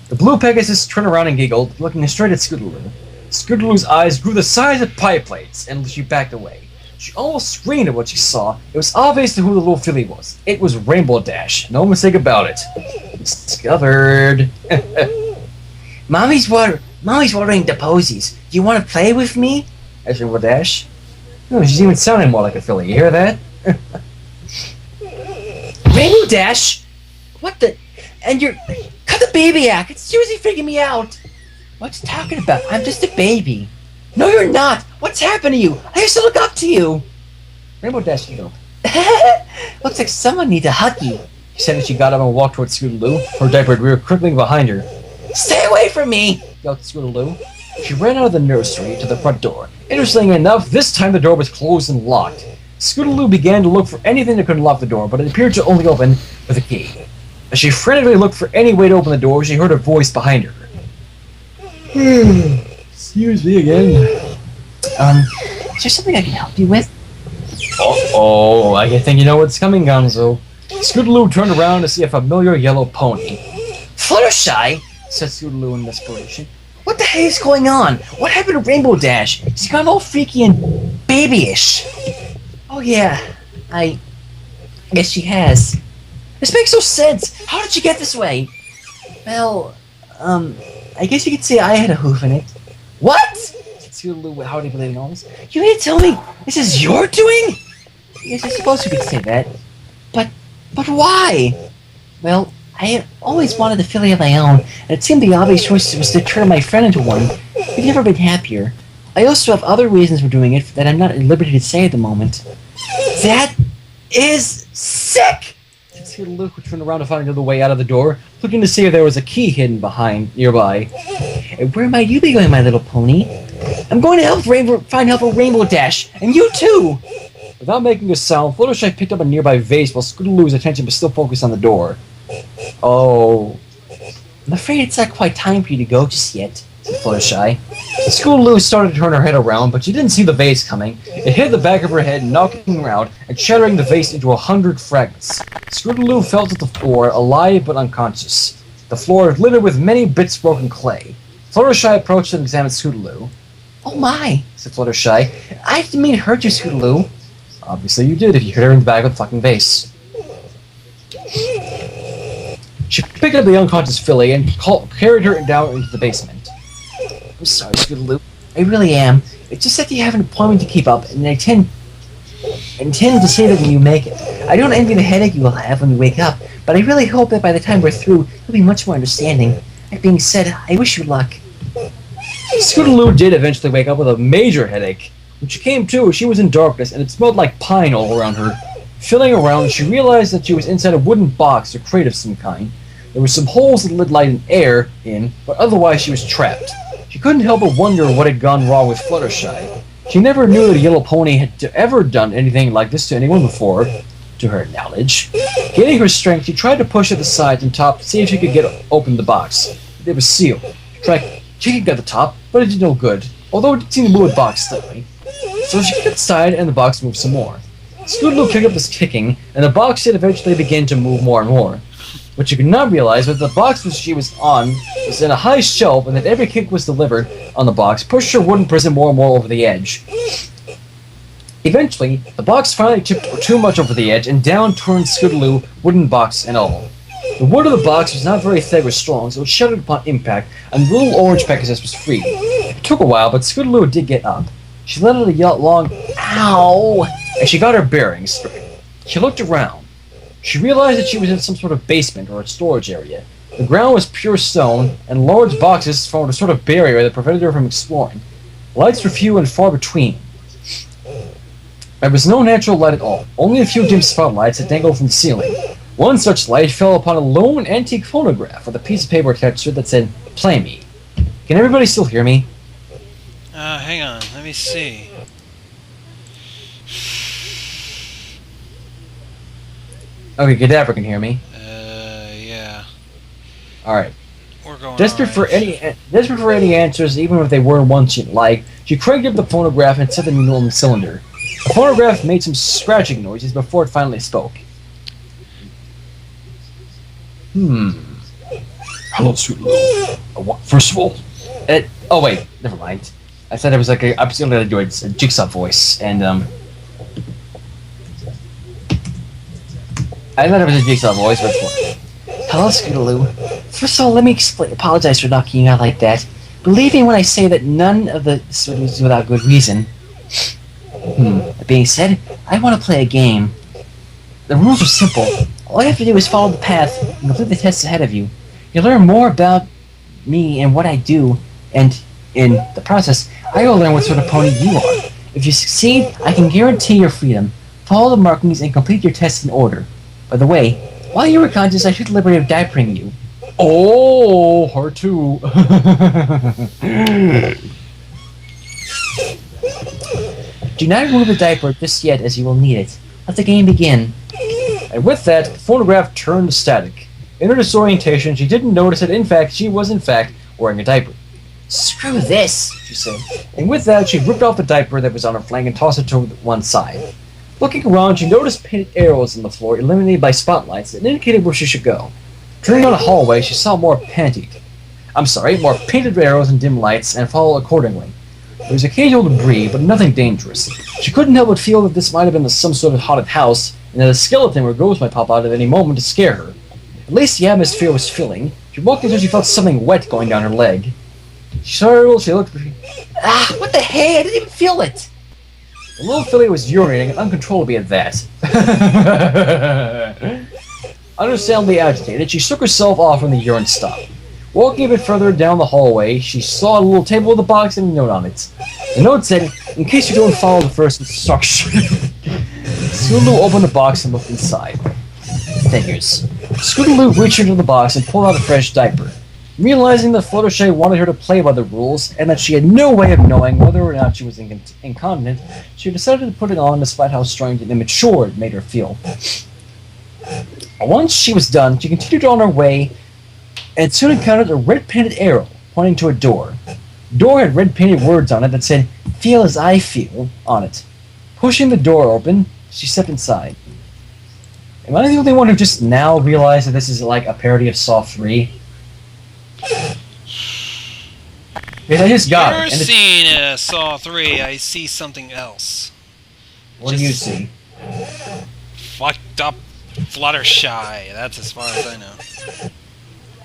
The blue Pegasus turned around and giggled, looking straight at Scootaloo. Scootaloo's eyes grew the size of pie plates, and she backed away. She almost screamed at what she saw. It was obvious who the little filly was. It was Rainbow Dash. No mistake about it. Discovered. Mommy's watering the posies. Do you want to play with me? Asked Rainbow Dash. No, she's even sounding more like a filly. You hear that? Rainbow Dash? What the? And you're... Cut the baby act! It's seriously freaking me out! What's he talking about? I'm just a baby. No, you're not! What's happened to you? I used to look up to you! Rainbow Dash giggled. Looks like someone needs a huggy. She said as she got up and walked towards Scootaloo, her diapered rear crinkling behind her. Stay away from me! Yelled Scootaloo. She ran out of the nursery to the front door. Interestingly enough, this time the door was closed and locked. Scootaloo began to look for anything that could unlock the door, but it appeared to only open with a key. As she frantically looked for any way to open the door, she heard a voice behind her. Excuse me again. Is there something I can help you with? Oh, I think you know what's coming, Gonzo. Scootaloo turned around to see a familiar yellow pony. Fluttershy, said Scootaloo in desperation. What the hell is going on? What happened to Rainbow Dash? She's gone all freaky and babyish. Oh yeah, I guess she has. This makes no sense. How did she get this way? Well, I guess you could say I had a hoof in it. What? Said Scootaloo with howdy belated almost. You mean to tell me this is your doing? Yes, I suppose you could say that. But why? Well, I had always wanted a filly of my own, and it seemed the obvious choice was to turn my friend into one. We've never been happier. I also have other reasons for doing it that I'm not at liberty to say at the moment. That is sick! Scootaloo turned around to find another way out of the door, looking to see if there was a key hidden nearby. Where might you be going, my little pony? I'm going to find help for Rainbow Dash, and you too! Without making a sound, Fluttershy picked up a nearby vase while Scootaloo's attention was still focused on the door. Oh. I'm afraid it's not quite time for you to go just yet, said Fluttershy. Scootaloo started to turn her head around, but she didn't see the vase coming. It hit the back of her head, knocking her out and shattering the vase into 100 fragments. Scootaloo fell to the floor, alive but unconscious. The floor littered with many bits of broken clay. Fluttershy approached and examined Scootaloo. Oh my, Said Fluttershy. I didn't mean to hurt you, Scootaloo. Obviously you did if you hit her in the back with a fucking vase. She picked up the unconscious filly and carried her down into the basement. I'm sorry, Scootaloo. I really am. It's just that you have an appointment to keep up, and I intend to say that when you make it. I don't envy the headache you will have when you wake up, but I really hope that by the time we're through, you'll be much more understanding. That being said, I wish you luck. Scootaloo did eventually wake up with a major headache. When she came to, she was in darkness, and it smelled like pine all around her. Feeling around, she realized that she was inside a wooden box or crate of some kind. There were some holes that let light and air in, but otherwise she was trapped. She couldn't help but wonder what had gone wrong with Fluttershy. She never knew that a yellow pony had ever done anything like this to anyone before, to her knowledge. Gaining her strength, she tried to push at the sides and top to see if she could get open the box. It was sealed. She tried kicking at the top, but it did no good, although it did seem to move the box slightly. So she kicked aside and the box moved some more. Scootaloo picked up this kicking, and the box did eventually begin to move more and more. What she could not realize was that the box which she was on was in a high shelf, and that every kick was delivered on the box pushed her wooden prison more and more over the edge. Eventually, the box finally tipped too much over the edge, and down turned Scootaloo, wooden box and all. The wood of the box was not very thick or strong, so it shattered upon impact, and the little orange Pegasus was free. It took a while, but Scootaloo did get up. She let out a long "ow" as she got her bearings straight. She looked around. She realized that she was in some sort of basement or a storage area. The ground was pure stone, and large boxes formed a sort of barrier that prevented her from exploring. Lights were few and far between. There was no natural light at all, only a few dim spotlights that dangled from the ceiling. One such light fell upon a lone antique phonograph with a piece of paper attached to it that said, "Play me." Can everybody still hear me? Hang on, let me see. Okay, Cadaver can hear me. Yeah. Alright. We're going Desperate for any answers, even if they were ones she'd like, she cranked up the phonograph and set the needle on the cylinder. The phonograph made some scratching noises before it finally spoke. Hello, Scootaloo. First of all, oh wait, never mind. I said it was like I was gonna do a Jigsaw voice, and I thought it was a Jigsaw voice, but Hello, Scootaloo. First of all, let me apologize for knocking you out like that. Believe me when I say that none of this was without good reason. That being said, I want to play a game. The rules are simple. All you have to do is follow the path and complete the tests ahead of you. You'll learn more about me and what I do, and in the process, I will learn what sort of pony you are. If you succeed, I can guarantee your freedom. Follow the markings and complete your tests in order. By the way, while you were conscious, I took the liberty of diapering you. oh, her too. Do not remove the diaper just yet, as you will need it. Let the game begin. And with that, the phonograph turned static. In her disorientation, she didn't notice that she was in fact wearing a diaper. Screw this, She said. And with that, she ripped off the diaper that was on her flank and tossed it to one side. Looking around, she noticed painted arrows on the floor, illuminated by spotlights that indicated where she should go. Turning down a hallway, she saw more painted arrows and dim lights, and followed accordingly. There was occasional debris, but nothing dangerous. She couldn't help but feel that this might have been some sort of haunted house, and that a skeleton or ghost might pop out at any moment to scare her. At least the atmosphere was filling. She walked until she felt something wet going down her leg. She startled, she looked. Ah, what the hey? I didn't even feel it! The little filly was urinating uncontrollably at that. Understandably agitated, she shook herself off when the urine stopped. Walking a bit further down the hallway, she saw a little table with a box and a note on it. The note said, "In case you don't follow the first instruction." Scootaloo opened the box and looked inside. Figures. Scootaloo reached into the box and pulled out a fresh diaper. Realizing that Fluttershy wanted her to play by the rules, and that she had no way of knowing whether or not she was incontinent, she decided to put it on despite how strange and immature it made her feel. Once she was done, she continued on her way, and soon encountered a red-painted arrow pointing to a door. The door had red-painted words on it that said, "Feel as I feel," on it. Pushing the door open, she stepped inside. Am I the only one who just now realized that this is like a parody of Saw 3? Because I just got it. You're seeing Saw 3, I see something else. What do you see? Fucked up Fluttershy. That's as far as I know.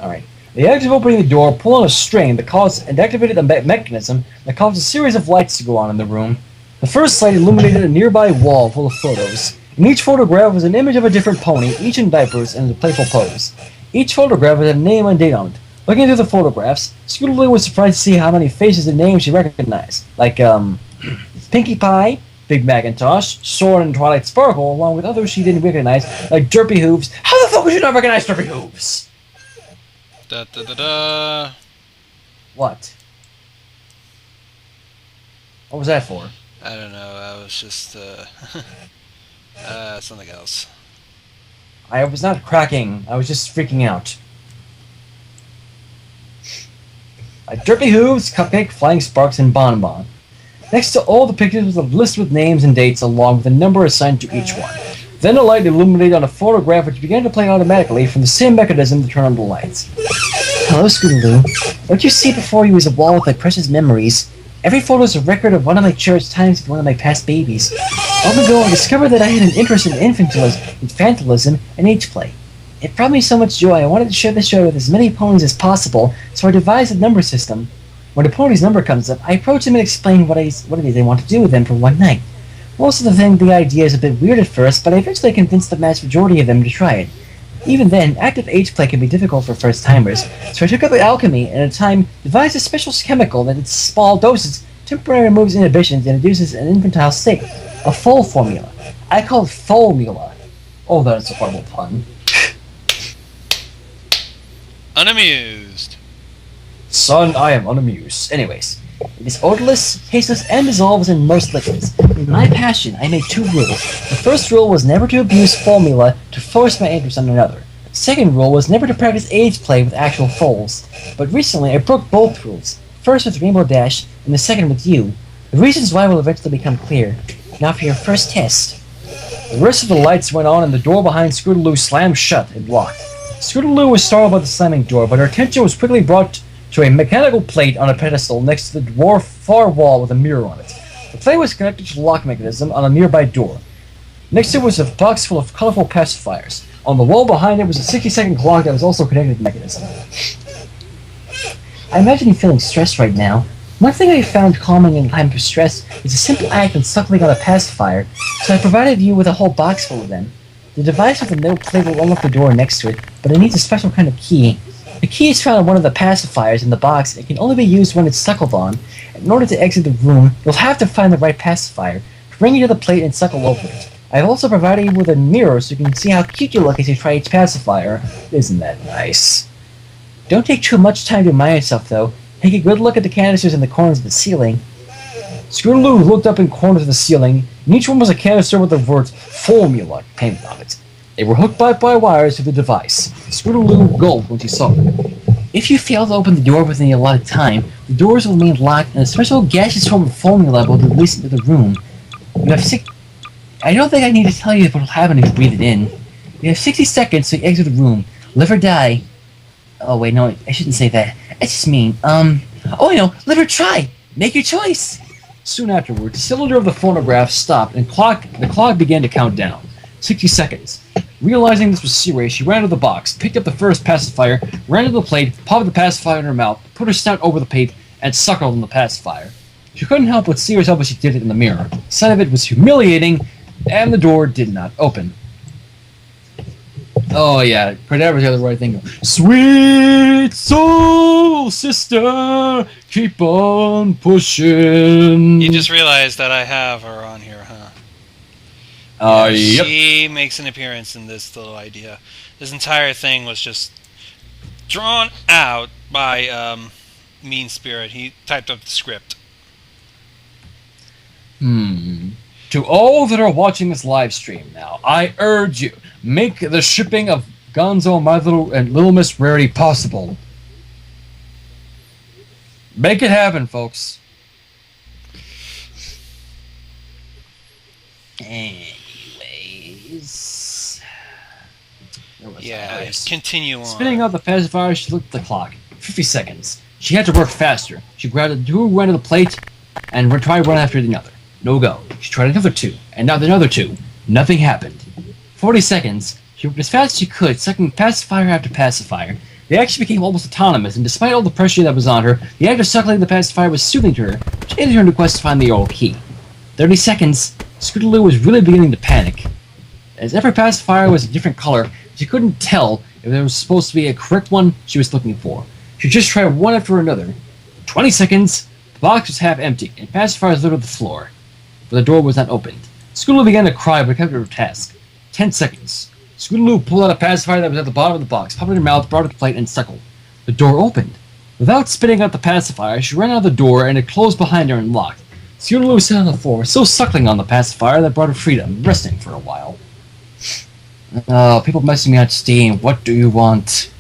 Alright. The act of opening the door, pull on a string and activated the mechanism that caused a series of lights to go on in the room. The first light illuminated a nearby wall full of photos. In each photograph was an image of a different pony, each in diapers and in a playful pose. Each photograph had a name and date on it. Looking through the photographs, Scootaloo was surprised to see how many faces and names she recognized, like, Pinkie Pie, Big Macintosh, Soren and Twilight Sparkle, along with others she didn't recognize, like Derpy Hooves. How the fuck would you not recognize Derpy Hooves? Da da da da. What? What was that for? I don't know, I was just, something else. I was not cracking, I was just freaking out. Derpy Hooves, Cupcake, Flying Sparks, and Bonbon. Next to all the pictures was a list with names and dates along with a number assigned to each one. Then a light illuminated on a photograph which began to play automatically from the same mechanism to turn on the lights. Hello, Scootaloo. What you see before you is a wall with my precious memories. Every photo is a record of one of my cherished times with one of my past babies. Long ago, I discovered that I had an interest in infantilism and age play. It brought me so much joy, I wanted to share this joy with as many ponies as possible, so I devised a number system. When a pony's number comes up, I approach them and explain what it is I want to do with them for one night. Most of them think the idea is a bit weird at first, but I eventually convinced the vast majority of them to try it. Even then, active age play can be difficult for first-timers, so I took up alchemy and at a time devised a special chemical that in small doses temporarily removes inhibitions and induces an infantile state. A foal formula. I call it Foalmula. Oh, that is a horrible pun. Unamused. Son, I am unamused. Anyways, it is odorless, tasteless, and dissolves in most liquids. In my passion, I made 2 rules. The first rule was never to abuse formula to force my interest on another. The second rule was never to practice age play with actual foals. But recently, I broke both rules. First with Rainbow Dash, and the second with you. The reasons why will eventually become clear. Now for your first test. The rest of the lights went on, and the door behind Scootaloo slammed shut and locked. Scootaloo was startled by the slamming door, but her attention was quickly brought to a mechanical plate on a pedestal next to the dwarf far wall with a mirror on it. The plate was connected to the lock mechanism on a nearby door. Next to it was a box full of colorful pacifiers. On the wall behind it was a 60-second clock that was also connected to the mechanism. I imagine you feeling stressed right now. One thing I found calming in time of stress is a simple act of suckling on a pacifier, so I provided you with a whole box full of them. The device with the metal plate will unlock the door next to it, but it needs a special kind of key. The key is found on one of the pacifiers in the box and it can only be used when it's suckled on. In order to exit the room, you'll have to find the right pacifier, bring it to the plate and suckle over it. I've also provided you with a mirror so you can see how cute you look as you try each pacifier. Isn't that nice? Don't take too much time to admire yourself, though. Take a good look at the canisters in the corners of the ceiling. Scootaloo looked up in corners of the ceiling, and each one was a canister with the words "Formula" painted on it. They were hooked by wires to the device. Scootaloo gulped when she saw them. If you fail to open the door within the allotted time, the doors will remain locked and a special gaseous form of formula will be released into the room. You have I don't think I need to tell you what will happen if you breathe it in. You have 60 seconds to exit the room. Live or die. Oh wait, no, I shouldn't say that. That's just mean. Oh, I know. Live or try. Make your choice. Soon afterward, the cylinder of the phonograph stopped and the clock began to count down. 60 seconds. Realizing this was serious, she ran to the box, picked up the first pacifier, ran to the plate, popped the pacifier in her mouth, put her snout over the plate, and suckled on the pacifier. She couldn't help but see herself as she did it in the mirror. The sight of it was humiliating, and the door did not open. Oh yeah, Cadabras got the right thing. Sweet soul sister, keep on pushing. You just realized that I have her on here, huh? Yep. She makes an appearance in this little idea. This entire thing was just drawn out by Mean Spirit. He typed up the script. To all that are watching this live stream now, I urge you, make the shipping of Gonzo, My Little, and Little Miss Rarity possible. Make it happen, folks. Anyways. Yeah, continue on. Spinning out the pacifier, she looked at the clock. 50 seconds. She had to work faster. She grabbed a two, went to the plate, and tried one after the other. No go. She tried another two, and now another two. Nothing happened. 40 seconds. She worked as fast as she could, sucking pacifier after pacifier. They actually became almost autonomous, and despite all the pressure that was on her, the act of suckling the pacifier was soothing to her. She had to turn to quest to find the oral key. 30 seconds. Scootaloo was really beginning to panic. As every pacifier was a different color, she couldn't tell if there was supposed to be a correct one she was looking for. She just tried one after another. 20 seconds. The box was half empty, and pacifiers littered the floor. But the door was not opened. Scootaloo began to cry, but kept her task. 10 seconds. Scootaloo pulled out a pacifier that was at the bottom of the box, popped it in her mouth, brought it to the plate, and suckled. The door opened. Without spitting out the pacifier, she ran out the door, and it closed behind her and locked. Scootaloo sat on the floor, still suckling on the pacifier that brought her freedom, resting for a while. Oh, people messing me on Steam. What do you want?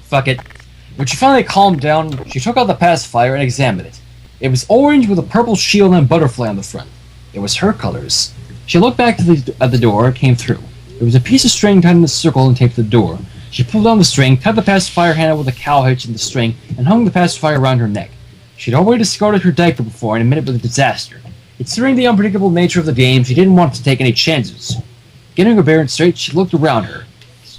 Fuck it. When she finally calmed down, she took out the pacifier and examined it. It was orange with a purple shield and butterfly on the front. It was her colors. She looked back at the door and came through. There was a piece of string tied in a circle and taped to the door. She pulled down the string, tied the pacifier handle with a cow hitch in the string, and hung the pacifier around her neck. She'd already discarded her diaper before and admitted it was a disaster. Considering the unpredictable nature of the game, she didn't want to take any chances. Getting her bearings straight, she looked around her.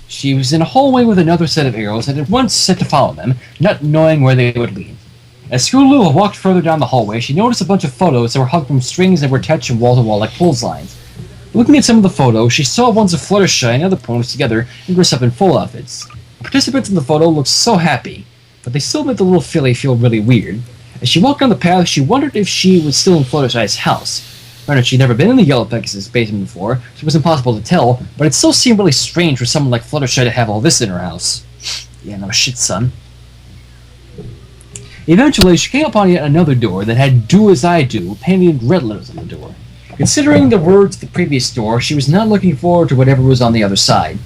She was in a hallway with another set of arrows and at once set to follow them, not knowing where they would lead. As Scootaloo walked further down the hallway, she noticed a bunch of photos that were hung from strings that were attached from wall to wall like clotheslines. Looking at some of the photos, she saw ones of Fluttershy and other ponies together and dressed up in full outfits. The participants in the photo looked so happy, but they still made the little filly feel really weird. As she walked down the path, she wondered if she was still in Fluttershy's house. Granted, she'd never been in the Yellow Pegasus basement before, so it was impossible to tell, but it still seemed really strange for someone like Fluttershy to have all this in her house. Yeah, no shit, son. Eventually, she came upon yet another door that had "Do As I Do" painted in red letters on the door. Considering the words of the previous door, she was not looking forward to whatever was on the other side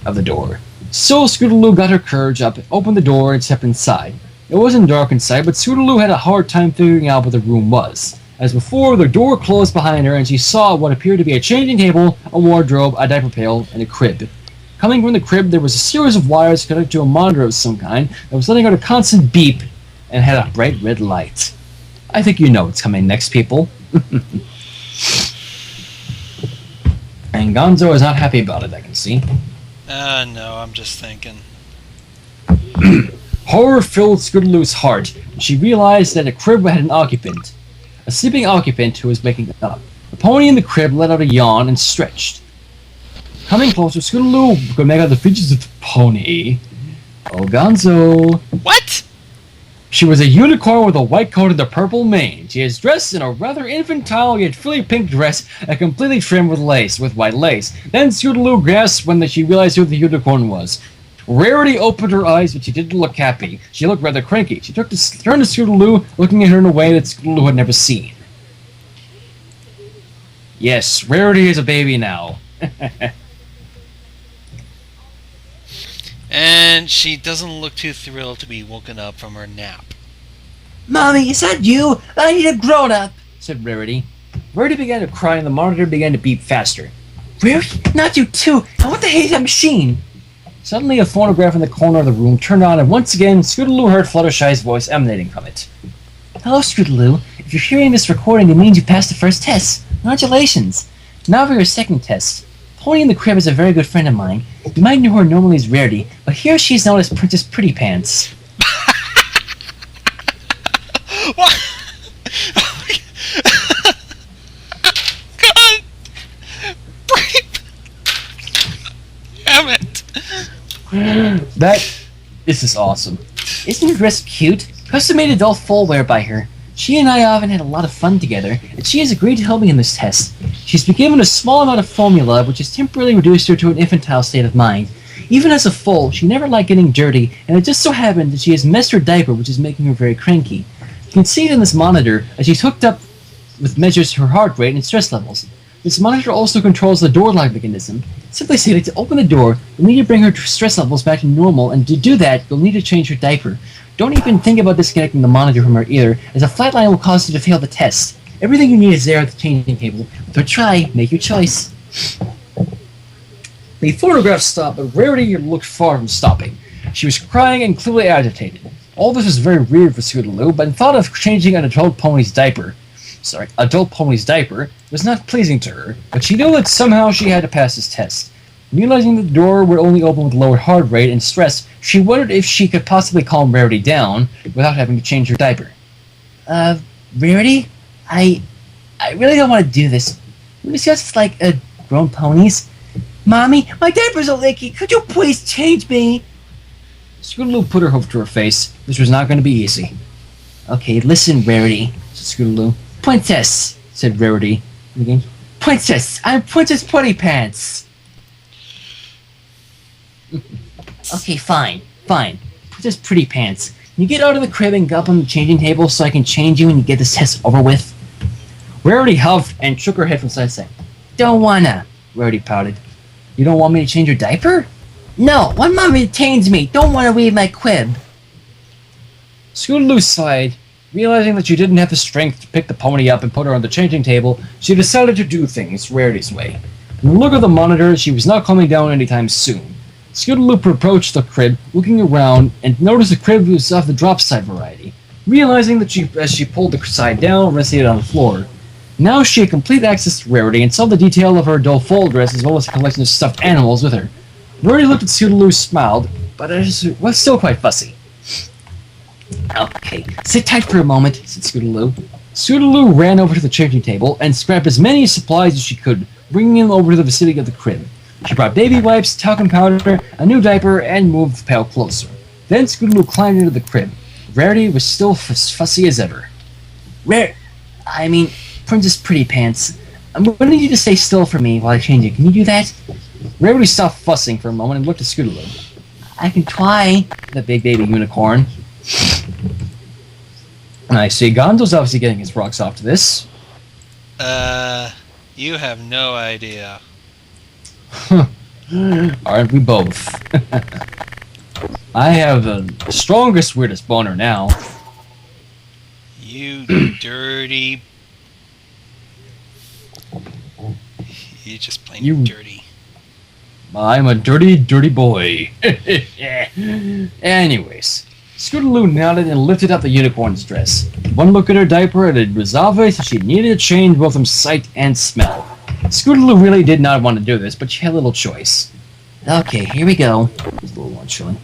of the door. So Scootaloo got her courage up, opened the door, and stepped inside. It wasn't dark inside, but Scootaloo had a hard time figuring out what the room was. As before, the door closed behind her, and she saw what appeared to be a changing table, a wardrobe, a diaper pail, and a crib. Coming from the crib, there was a series of wires connected to a monitor of some kind that was letting out a constant beep and had a bright red light. I think you know what's coming next, people. And Gonzo is not happy about it, I can see. No, I'm just thinking. Horror filled Scootaloo's heart, and she realized that the crib had an occupant. A sleeping occupant who was waking up. The pony in the crib let out a yawn and stretched. Coming closer, Scootaloo could make out the features of the pony. Oh, Gonzo. What? She was a unicorn with a white coat and a purple mane. She is dressed in a rather infantile yet frilly pink dress and completely trimmed with white lace. Then Scootaloo gasped when she realized who the unicorn was. Rarity opened her eyes, but she didn't look happy. She looked rather cranky. She turned to Scootaloo, looking at her in a way that Scootaloo had never seen. Yes, Rarity is a baby now. And she doesn't look too thrilled to be woken up from her nap. Mommy, is that you? I need a grown-up, said Rarity. Rarity began to cry and the monitor began to beep faster. Rarity? Not you too! And what the hell is that machine? Suddenly, a phonograph in the corner of the room turned on, and once again, Scootaloo heard Fluttershy's voice emanating from it. Hello, Scootaloo. If you're hearing this recording, it means you passed the first test. Congratulations. Now for your second test. Pony in the crib is a very good friend of mine. You might know her normally as Rarity, but here she is known as Princess Pretty Pants. What? God! Damn it! This is awesome. Isn't her dress cute? Custom-made adult full wear by her. She and I often had a lot of fun together, and she has agreed to help me in this test. She's been given a small amount of formula, which has temporarily reduced her to an infantile state of mind. Even as a foal, she never liked getting dirty, and it just so happened that she has messed her diaper, which is making her very cranky. You can see it in this monitor, as she's hooked up with measures her heart rate and stress levels. This monitor also controls the door lock mechanism. Simply stated, to open the door, you'll need to bring her stress levels back to normal, and to do that, you'll need to change her diaper. Don't even think about disconnecting the monitor from her either, as a flat line will cause you to fail the test. Everything you need is there at the changing table. So try, make your choice. The photograph stopped, but Rarity looked far from stopping. She was crying and clearly agitated. All this was very weird for Scootaloo, but the thought of changing an adult pony's diaper was not pleasing to her, but she knew that somehow she had to pass this test. Realizing that the door would only open with lowered heart rate and stress, she wondered if she could possibly calm Rarity down without having to change her diaper. Rarity? I really don't want to do this. We discussed like grown ponies. Mommy, my diapers are leaky. Could you please change me? Scootaloo put her hope to her face. This was not going to be easy. Okay, listen, Rarity, said Scootaloo. Princess, Said Rarity. Again. Princess, I'm Princess Putty Pants. Okay, fine. Princess Pretty Pants. Can you get out of the crib and go up on the changing table so I can change you and you get this test over with? Rarity huffed and shook her head from side to side. Don't wanna. Rarity pouted. You don't want me to change your diaper? No, when Mommy detains me, don't wanna leave my crib. Scootaloo sighed. Realizing that she didn't have the strength to pick the pony up and put her on the changing table, she decided to do things Rarity's way. From the look of the monitor, she was not coming down anytime soon. Scootaloo approached the crib, looking around, and noticed the crib was of the drop side variety. Realizing that as she pulled the side down, rested it on the floor. Now she had complete access to Rarity and saw the detail of her adult full dress as well as a collection of stuffed animals with her. Rarity looked at Scootaloo, smiled, but it was still quite fussy. Okay, sit tight for a moment, said Scootaloo. Scootaloo ran over to the changing table and scrapped as many supplies as she could, bringing them over to the vicinity of the crib. She brought baby wipes, talcum powder, a new diaper, and moved the pail closer. Then Scootaloo climbed into the crib. Rarity was still as fussy as ever. Princess Pretty Pants. I'm going to need you to stay still for me while I change it. Can you do that? Rarity stopped fussing for a moment and looked at Scootaloo. I can try. The big baby unicorn. I see. Gonzo's obviously getting his rocks off to this. You have no idea. Aren't we both? I have the strongest, weirdest boner now. You dirty... You're just plain dirty. I'm a dirty, dirty boy. Anyways, Scootaloo nodded and lifted up the unicorn's dress. One look at her diaper and it was obvious that she needed to change both from sight and smell. Scootaloo really did not want to do this, but she had a little choice. Okay, here we go. It's a little one chilling.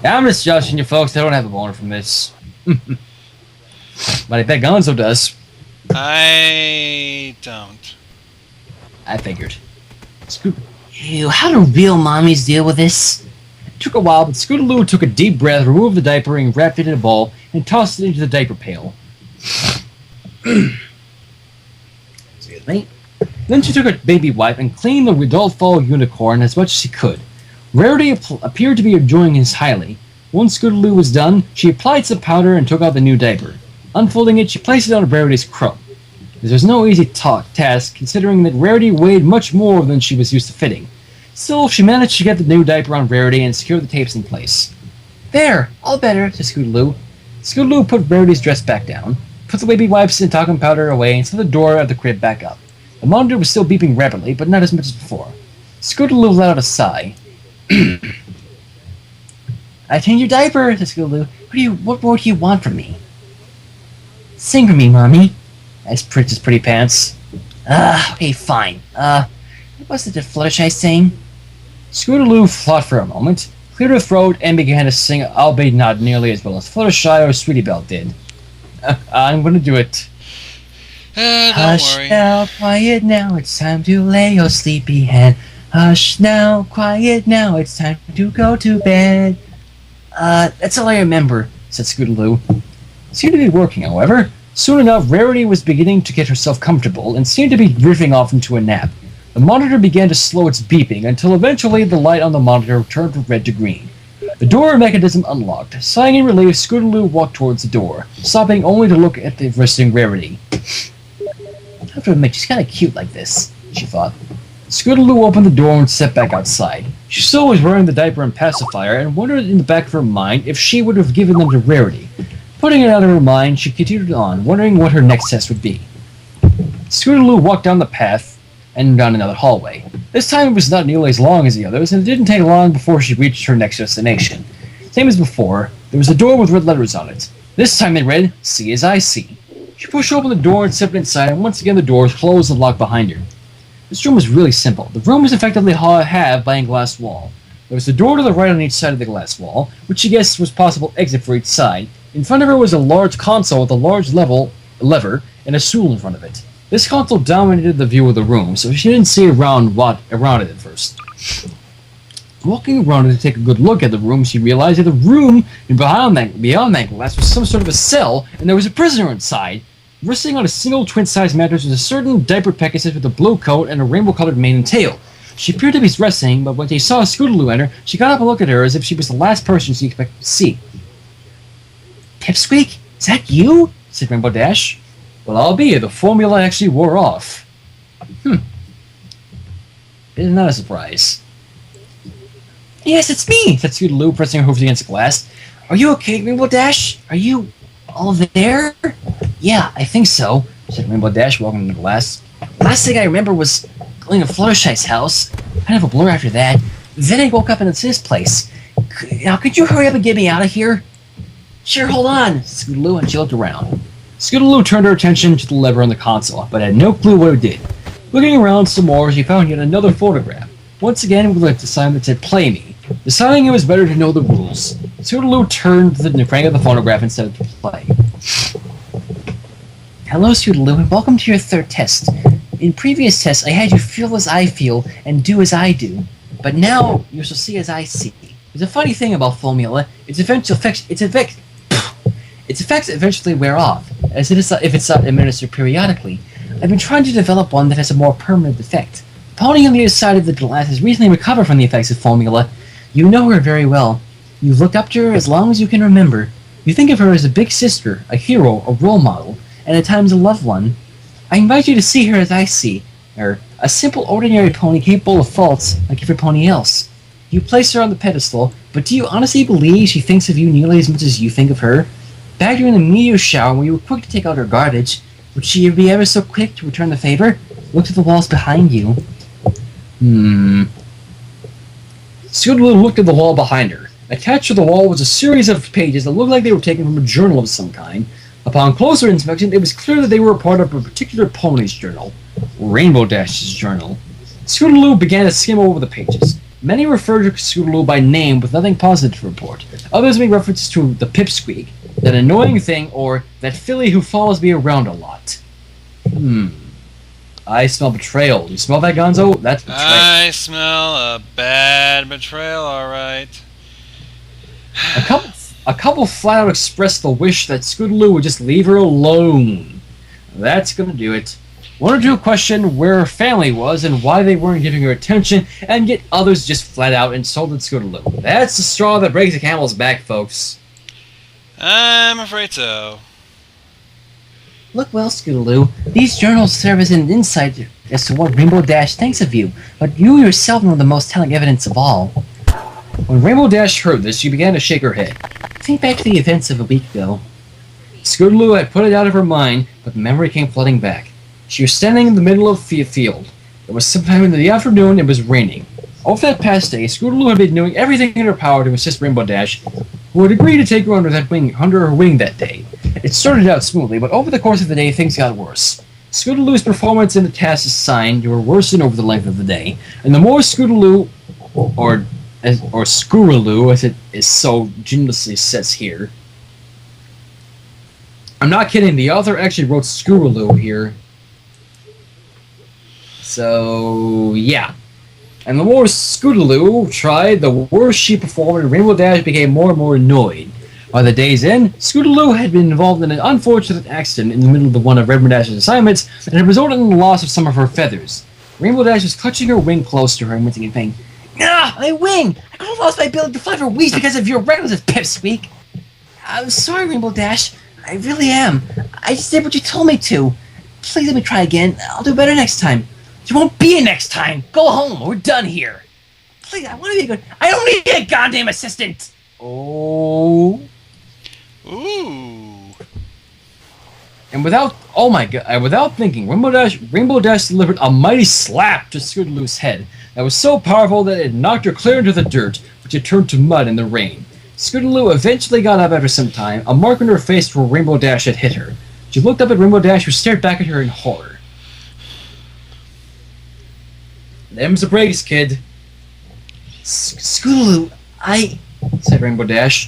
I'm just joshing you folks, I don't have a boner from this. But I bet Gonzo does. I don't. I figured. Ew, how do real mommies deal with this? It took a while, but Scootaloo took a deep breath, removed the diaper, and wrapped it in a ball, and tossed it into the diaper pail. Excuse me. Then she took a baby wipe and cleaned the adult fall unicorn as much as she could. Rarity appeared to be enjoying this highly. Once Scootaloo was done, she applied some powder and took out the new diaper. Unfolding it, she placed it on Rarity's crumb. This was no easy task, considering that Rarity weighed much more than she was used to fitting. Still, she managed to get the new diaper on Rarity and secure the tapes in place. There, all better, said Scootaloo. Scootaloo put Rarity's dress back down, put the baby wipes and talcum powder away, and set the door of the crib back up. The monitor was still beeping rapidly, but not as much as before. Scootaloo let out a sigh. I changed your diaper, said Scootaloo. What more do you want from me? Sing for me, Mommy. That's Princess Pretty Pants. Okay, fine. What was it that Fluttershy sang? Scootaloo thought for a moment, cleared her throat, and began to sing, albeit not nearly as well as Fluttershy or Sweetie Belle did. I'm gonna do it. Don't Hush worry. now, quiet now, it's time to lay your sleepy head. Hush now, quiet now, it's time to go to bed. That's all I remember, said Scootaloo. Seemed to be working, however. Soon enough, Rarity was beginning to get herself comfortable and seemed to be drifting off into a nap. The monitor began to slow its beeping until eventually the light on the monitor turned from red to green. The door mechanism unlocked. Sighing in relief, Scootaloo walked towards the door, stopping only to look at the resting Rarity. I have to admit, she's kind of cute like this, she thought. Scootaloo opened the door and stepped back outside. She still was wearing the diaper and pacifier and wondered in the back of her mind if she would have given them to Rarity. Putting it out of her mind, she continued on, wondering what her next test would be. Scootaloo walked down the path and down another hallway. This time it was not nearly as long as the others, and it didn't take long before she reached her next destination. Same as before, there was a door with red letters on it. This time they read, "See as I see." She pushed open the door and stepped inside, and once again the door was closed and locked behind her. This room was really simple. The room was effectively halved by a glass wall. There was a door to the right on each side of the glass wall, which she guessed was possible exit for each side. In front of her was a large console with a large lever and a stool in front of it. This console dominated the view of the room, so she didn't see around it at first. Walking around it to take a good look at the room, she realized that the room beyond that glass was some sort of a cell, and there was a prisoner inside. Resting on a single twin-sized mattress was a certain diapered Pegasus with a blue coat and a rainbow-colored mane and tail. She appeared to be resting, but when she saw Scootaloo enter, she got up and looked at her as if she was the last person she expected to see. "Pipsqueak, is that you?" said Rainbow Dash. "Well, I'll be. The formula actually wore off." It's not a surprise. "Yes, it's me," said Scootaloo, pressing her hooves against the glass. "Are you okay, Rainbow Dash? Are you all there?" "Yeah, I think so," said Rainbow Dash, walking to the glass. "Last thing I remember was going to Fluttershy's house. Kind of a blur after that. Then I woke up in this place. Now, could you hurry up and get me out of here?" "Sure, hold on," said Scootaloo, and she looked around. Scootaloo turned her attention to the lever on the console, but had no clue what it did. Looking around some more, she found yet another photograph. Once again, we looked at the sign that said "Play Me." Deciding it was better to know the rules, Scootaloo turned the crank of the phonograph and set it to play. "Hello, Scootaloo, and welcome to your third test. In previous tests, I had you feel as I feel and do as I do, but now you shall see as I see. There's a funny thing about formula. Its effects eventually wear off, as it is if it's not administered periodically. I've been trying to develop one that has a more permanent effect. The pony on the other side of the glass has recently recovered from the effects of formula. You know her very well. You've looked up to her as long as you can remember. You think of her as a big sister, a hero, a role model, and at times a loved one. I invite you to see her as I see her, a simple, ordinary pony capable of faults like every pony else. You place her on the pedestal, but do you honestly believe she thinks of you nearly as much as you think of her? Back during the meteor shower, when you were quick to take out her garbage, would she be ever so quick to return the favor? Look at the walls behind you." Scootaloo looked at the wall behind her. Attached to the wall was a series of pages that looked like they were taken from a journal of some kind. Upon closer inspection, it was clear that they were a part of a particular pony's journal. Rainbow Dash's journal. Scootaloo began to skim over the pages. Many referred to Scootaloo by name with nothing positive to report. Others made reference to the Pipsqueak, that annoying thing, or that filly who follows me around a lot. I smell betrayal. You smell that, Gonzo? That's betrayal. I smell a bad betrayal, alright. A couple flat out expressed the wish that Scootaloo would just leave her alone. That's gonna do it. One or two questioned where her family was and why they weren't giving her attention, and yet others just flat out insulted Scootaloo. That's the straw that breaks the camel's back, folks. I'm afraid so. Look well, Scootaloo. These journals serve as an insight as to what Rainbow Dash thinks of you, but you yourself know the most telling evidence of all. When Rainbow Dash heard this, she began to shake her head. Think back to the events of a week ago. Scootaloo had put it out of her mind, but memory came flooding back. She was standing in the middle of the field. It was sometime in the afternoon, and it was raining. Over that past day, Scootaloo had been doing everything in her power to assist Rainbow Dash, who had agreed to take her under her wing that day. It started out smoothly, but over the course of the day, things got worse. Scootaloo's performance in the tasks assigned were worsened over the length of the day, and the more Scootaloo, or Scootaloo, as it is so generously says here. I'm not kidding, the author actually wrote Scootaloo here. So, yeah. And the more Scootaloo tried, the worse she performed, and Rainbow Dash became more and more annoyed. By the day's end, Scootaloo had been involved in an unfortunate accident in the middle of one of Rainbow Dash's assignments and had resulted in the loss of some of her feathers. Rainbow Dash was clutching her wing close to her and wincing in pain. Ah, my wing! I could have lost my ability to fly for weeks because of your reckless pipsqueak. I'm sorry, Rainbow Dash. I really am. I just did what you told me to. Please let me try again. I'll do better next time. There won't be a next time. Go home. We're done here. Please, I want to be a good... I don't need a goddamn assistant! Oh. Ooh. And without thinking, Rainbow Dash delivered a mighty slap to Scootaloo's head that was so powerful that it knocked her clear into the dirt, which had turned to mud in the rain. Scootaloo eventually got up after some time, a mark on her face where Rainbow Dash had hit her. She looked up at Rainbow Dash, who stared back at her in horror. Them's the breaks, kid. Scootaloo, said Rainbow Dash.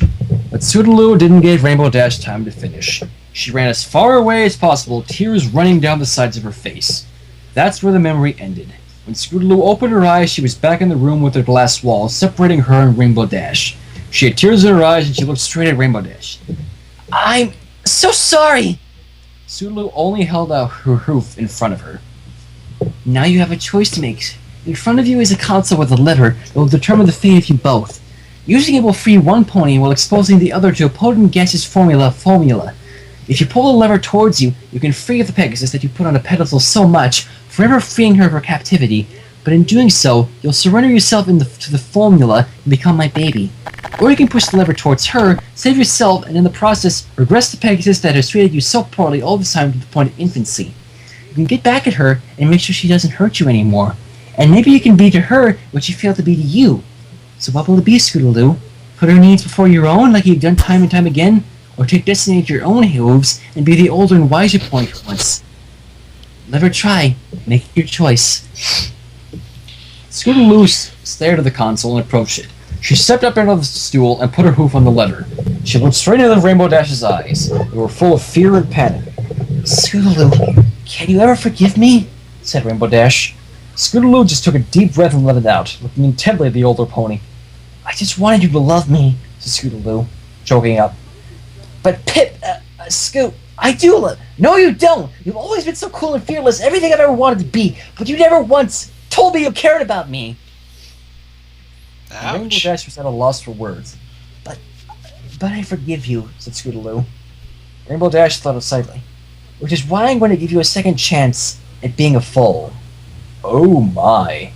But Scootaloo didn't give Rainbow Dash time to finish. She ran as far away as possible, tears running down the sides of her face. That's where the memory ended. When Scootaloo opened her eyes, she was back in the room with the glass wall, separating her and Rainbow Dash. She had tears in her eyes, and she looked straight at Rainbow Dash. I'm so sorry! Scootaloo only held out her hoof in front of her. Now you have a choice to make. In front of you is a console with a lever that will determine the fate of you both. Using it will free one pony while exposing the other to a potent gaseous formula. If you pull the lever towards you, you can free the Pegasus that you put on a pedestal so much, forever freeing her of her captivity, but in doing so, you'll surrender yourself to the formula and become my baby. Or you can push the lever towards her, save yourself, and in the process, regress the Pegasus that has treated you so poorly all the time to the point of infancy. You can get back at her and make sure she doesn't hurt you anymore. And maybe you can be to her what she failed to be to you. So what will it be, Scootaloo? Put her needs before your own, like you've done time and time again? Or take destiny into your own hooves and be the older and wiser pony for once? Never try. Make your choice. Scootaloo stared at the console and approached it. She stepped up out of the stool and put her hoof on the lever. She looked straight into Rainbow Dash's eyes. They were full of fear and panic. Scootaloo, can you ever forgive me? Said Rainbow Dash. Scootaloo just took a deep breath and let it out, looking intently at the older pony. I just wanted you to love me, said Scootaloo, choking up. But Pip, Scoot, I do love... No, you don't! You've always been so cool and fearless, everything I've ever wanted to be, but you never once told me you cared about me! Rainbow Dash was at a loss for words. But I forgive you, said Scootaloo. Rainbow Dash thought excitedly. Which is why I'm going to give you a second chance at being a foal. Oh my.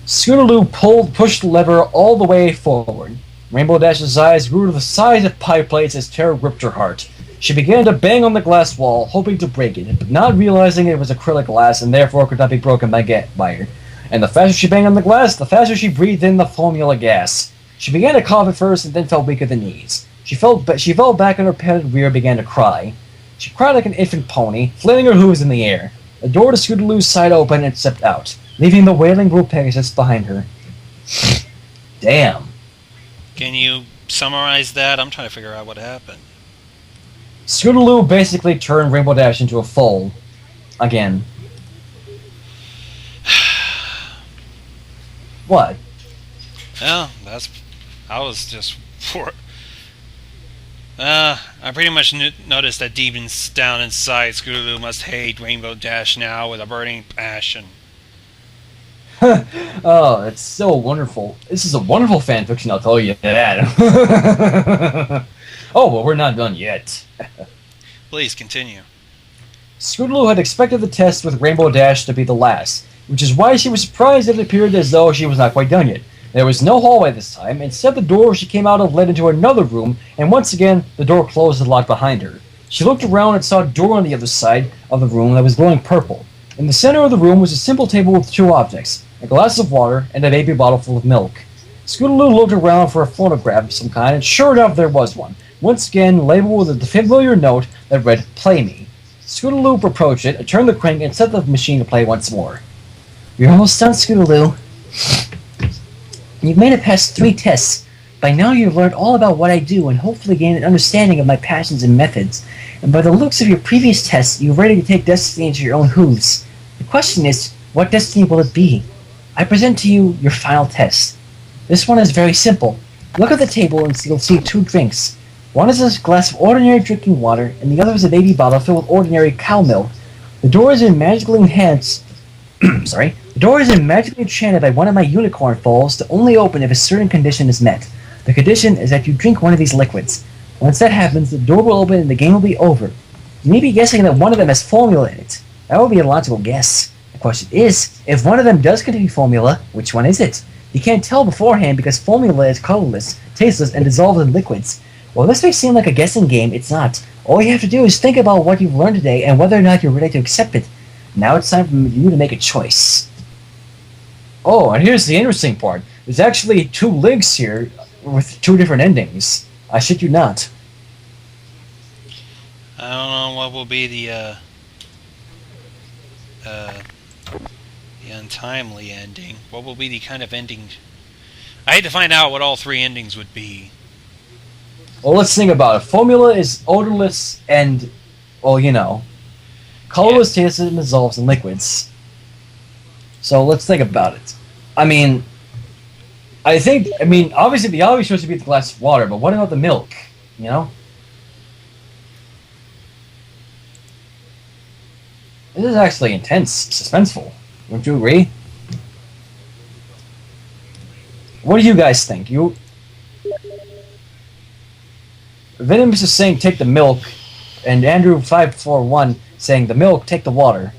Scootaloo pushed the lever all the way forward. Rainbow Dash's eyes grew to the size of pie plates as terror gripped her heart. She began to bang on the glass wall, hoping to break it, but not realizing it was acrylic glass and therefore could not be broken by it. And the faster she banged on the glass, the faster she breathed in the formula gas. She began to cough at first and then felt weak at the knees. She fell back on her padded rear and began to cry. She cried like an infant pony, flailing her hooves in the air. The door to Scootaloo's side opened and stepped out, leaving the wailing blue Pegasus behind her. Damn. Can you summarize that? I'm trying to figure out what happened. Scootaloo basically turned Rainbow Dash into a foal. Again. What? Well, I was just... I pretty much noticed that deep down inside, Scootaloo must hate Rainbow Dash now with a burning passion. Oh, it's so wonderful. This is a wonderful fanfiction, I'll tell you that. Oh, but we're not done yet. Please, continue. Scootaloo had expected the test with Rainbow Dash to be the last, which is why she was surprised that it appeared as though she was not quite done yet. There was no hallway this time. Instead, the door she came out of led into another room, and once again, the door closed and locked behind her. She looked around and saw a door on the other side of the room that was glowing purple. In the center of the room was a simple table with two objects, a glass of water and a baby bottle full of milk. Scootaloo looked around for a phonograph of some kind, and sure enough, there was one. Once again, labeled with a familiar note that read, "Play Me." Scootaloo approached it, turned the crank, and set the machine to play once more. You're almost done, Scootaloo. You've made it past 3 tests. By now you've learned all about what I do and hopefully gained an understanding of my passions and methods. And by the looks of your previous tests, you're ready to take destiny into your own hooves. The question is, what destiny will it be? I present to you your final test. This one is very simple. Look at the table and you'll see 2 drinks. One is a glass of ordinary drinking water, and the other is a baby bottle filled with ordinary cow milk. The door is magically enhanced. Sorry. The door is magically enchanted by one of my unicorn falls to only open if a certain condition is met. The condition is that you drink one of these liquids. Once that happens, the door will open and the game will be over. You may be guessing that one of them has formula in it. That would be a logical guess. The question is, if one of them does contain formula, which one is it? You can't tell beforehand because formula is colorless, tasteless, and dissolves in liquids. While this may seem like a guessing game, it's not. All you have to do is think about what you've learned today and whether or not you're ready to accept it. Now it's time for you to make a choice. Oh, and here's the interesting part. There's actually 2 links here with 2 different endings. I shit you not. I don't know what will be the untimely ending. What will be the kind of ending? I had to find out what all 3 endings would be. Well, let's think about it. Formula is odorless and, well, you know, colorless, tasteless, and dissolves in liquids. So let's think about it. I mean, obviously the obvious choice would be the glass of water, but what about the milk? You know? This is actually intense, suspenseful. Wouldn't you agree? What do you guys think? Venomous is saying take the milk, and Andrew541 saying the milk, take the water.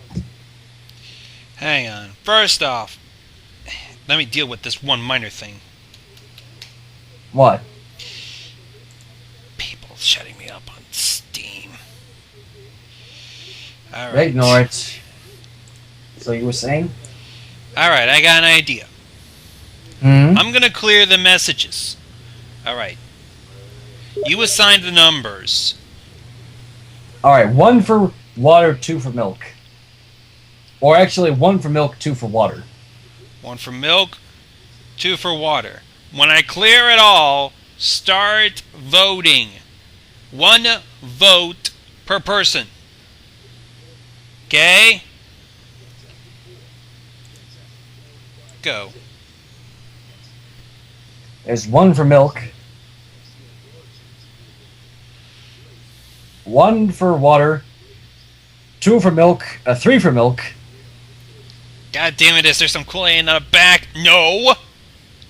Hang on. First off, let me deal with this one minor thing. What? People shutting me up on Steam. Alright. Ignore it. So you were saying? Alright, I got an idea. Hmm? I'm gonna clear the messages. Alright. You assign the numbers. Alright, 1 for water, 2 for milk. Or actually, 1 for milk, 2 for water. 1 for milk, 2 for water. When I clear it all, start voting. 1 vote per person. Okay? Go. There's 1 for milk. 1 for water. 2 for milk. 3 for milk. God damn it, is there some Kool-Aid in the back? No!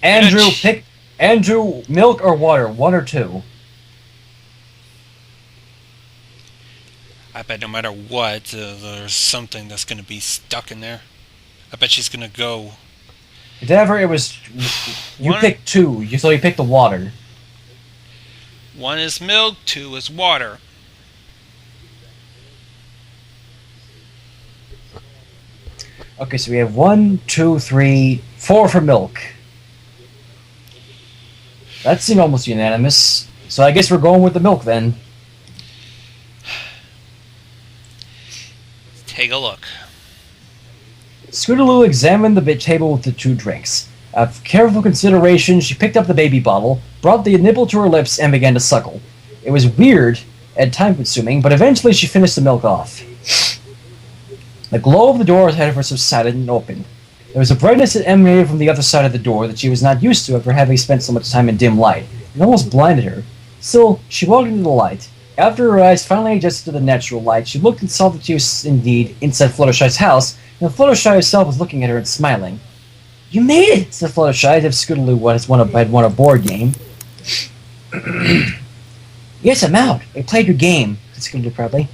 Andrew, pick... Andrew, milk or water? 1 or 2? I bet no matter what, there's something that's going to be stuck in there. I bet she's going to go... Whatever it was... You picked 2, so you picked the water. 1 is milk, 2 is water. Okay, so we have 1, 2, 3, 4 for milk. That seemed almost unanimous. So I guess we're going with the milk then. Take a look. Scootaloo examined the bit table with the 2 drinks. After careful consideration, she picked up the baby bottle, brought the nipple to her lips, and began to suckle. It was weird and time-consuming, but eventually she finished the milk off. The glow of the door ahead of her subsided and opened. There was a brightness that emanated from the other side of the door that she was not used to after having spent so much time in dim light. It almost blinded her. Still, she walked into the light. After her eyes finally adjusted to the natural light, she looked and saw that she was indeed inside Fluttershy's house, and Fluttershy herself was looking at her and smiling. "You made it," said Fluttershy, as if Scootaloo had won a board game. "Yes, I'm out. I played your game," said Scootaloo proudly.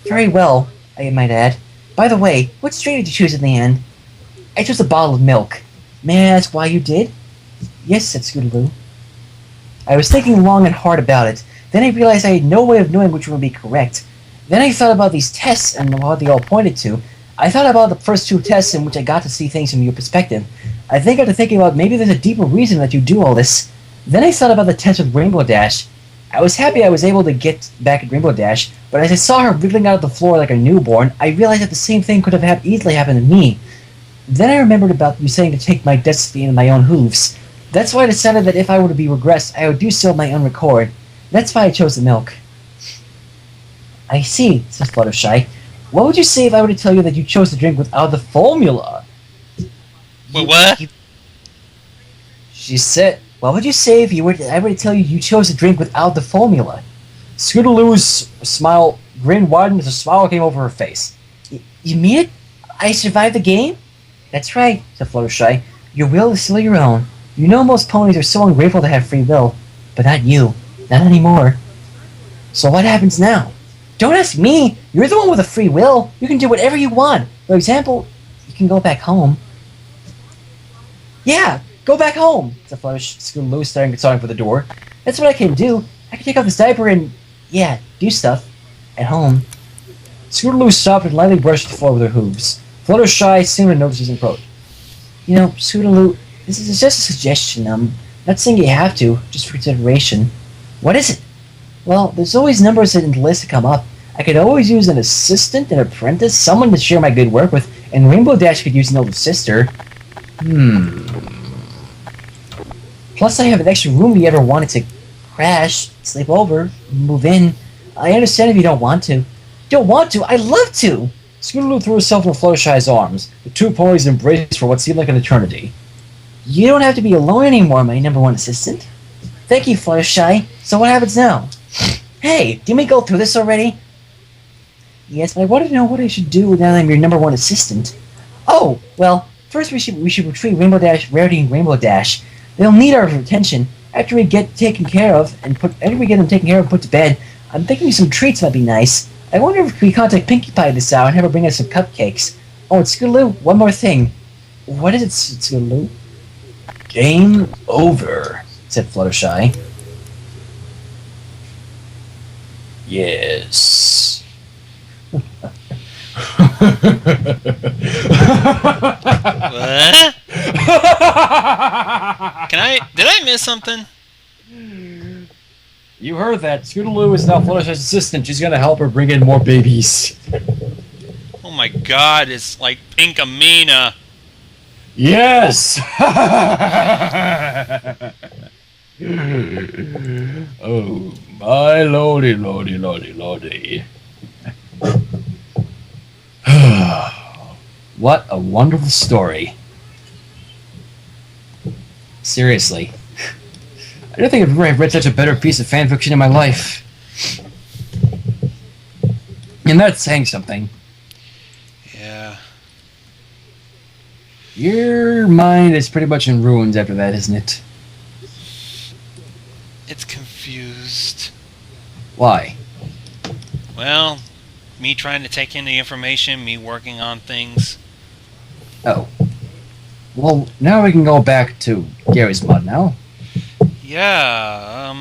"Very well, I might add. By the way, what strain did you choose in the end?" "I chose a bottle of milk." "May I ask why you did?" "Yes," said Scootaloo. "I was thinking long and hard about it. Then I realized I had no way of knowing which one would be correct. Then I thought about these tests and what they all pointed to. I thought about the first 2 tests in which I got to see things from your perspective. I think after thinking about maybe there's a deeper reason that you do all this. Then I thought about the test with Rainbow Dash. I was happy I was able to get back at Rainbow Dash, but as I saw her wriggling out of the floor like a newborn, I realized that the same thing could have easily happened to me. Then I remembered about you saying to take my destiny in my own hooves. That's why I decided that if I were to be regressed, I would do so of my own accord. That's why I chose the milk." "I see," says Fluttershy. "What would you say if I were to tell you that you chose to drink without the formula?" Wait, what? She said, "What would you say if I were to tell you you chose to drink without the formula?" Scootaloo's grin widened as a smile came over her face. You mean it? I survived the game? That's right, said Fluttershy. Your will is still your own. You know most ponies are so ungrateful to have free will, but not you. Not anymore. So what happens now? Don't ask me! You're the one with a free will. You can do whatever you want. For example, you can go back home. Yeah, go back home, said Scootaloo, starting for the door. That's what I can do. I can take off this diaper and, yeah, do stuff. At home. Scootaloo stopped and lightly brushed the floor with her hooves. Fluttershy seemed to notice his approach. You know, Scootaloo, this is just a suggestion. Not saying you have to, just for consideration. What is it? Well, there's always numbers in the list that come up. I could always use an assistant, an apprentice, someone to share my good work with, and Rainbow Dash could use an older sister. Plus, I have an extra room if you ever wanted to crash, sleep over, move in. I understand if you don't want to. Don't want to? I'd love to! Scootaloo threw herself into Fluttershy's arms. The two ponies embraced for what seemed like an eternity. You don't have to be alone anymore, my number one assistant. Thank you, Fluttershy. So what happens now? Hey, didn't we go through this already? Yes, but I wanted to know what I should do now that I'm your number one assistant. Oh, well, first we should retrieve Rainbow Dash, Rarity, and Rainbow Dash. They'll need our attention. After we get them taken care of and put to bed, I'm thinking some treats might be nice. I wonder if we contact Pinkie Pie this hour and have her bring us some cupcakes. Oh, and Scootaloo, one more thing. What is it, Scootaloo? Game over, said Fluttershy. Yes. What? Did I miss something? You heard that. Scootaloo is now Fluttershy's assistant. She's gonna help her bring in more babies. Oh my god, it's like Pinkamena. Yes! Oh, my lordy, lordy, lordy, lordy. What a wonderful story. Seriously. I don't think I've ever read such a better piece of fanfiction in my life. And that's saying something. Yeah. Your mind is pretty much in ruins after that, isn't it? It's confused. Why? Well, me trying to take in the information, me working on things. Oh. Well, now we can go back to Gary's Mod now. Yeah,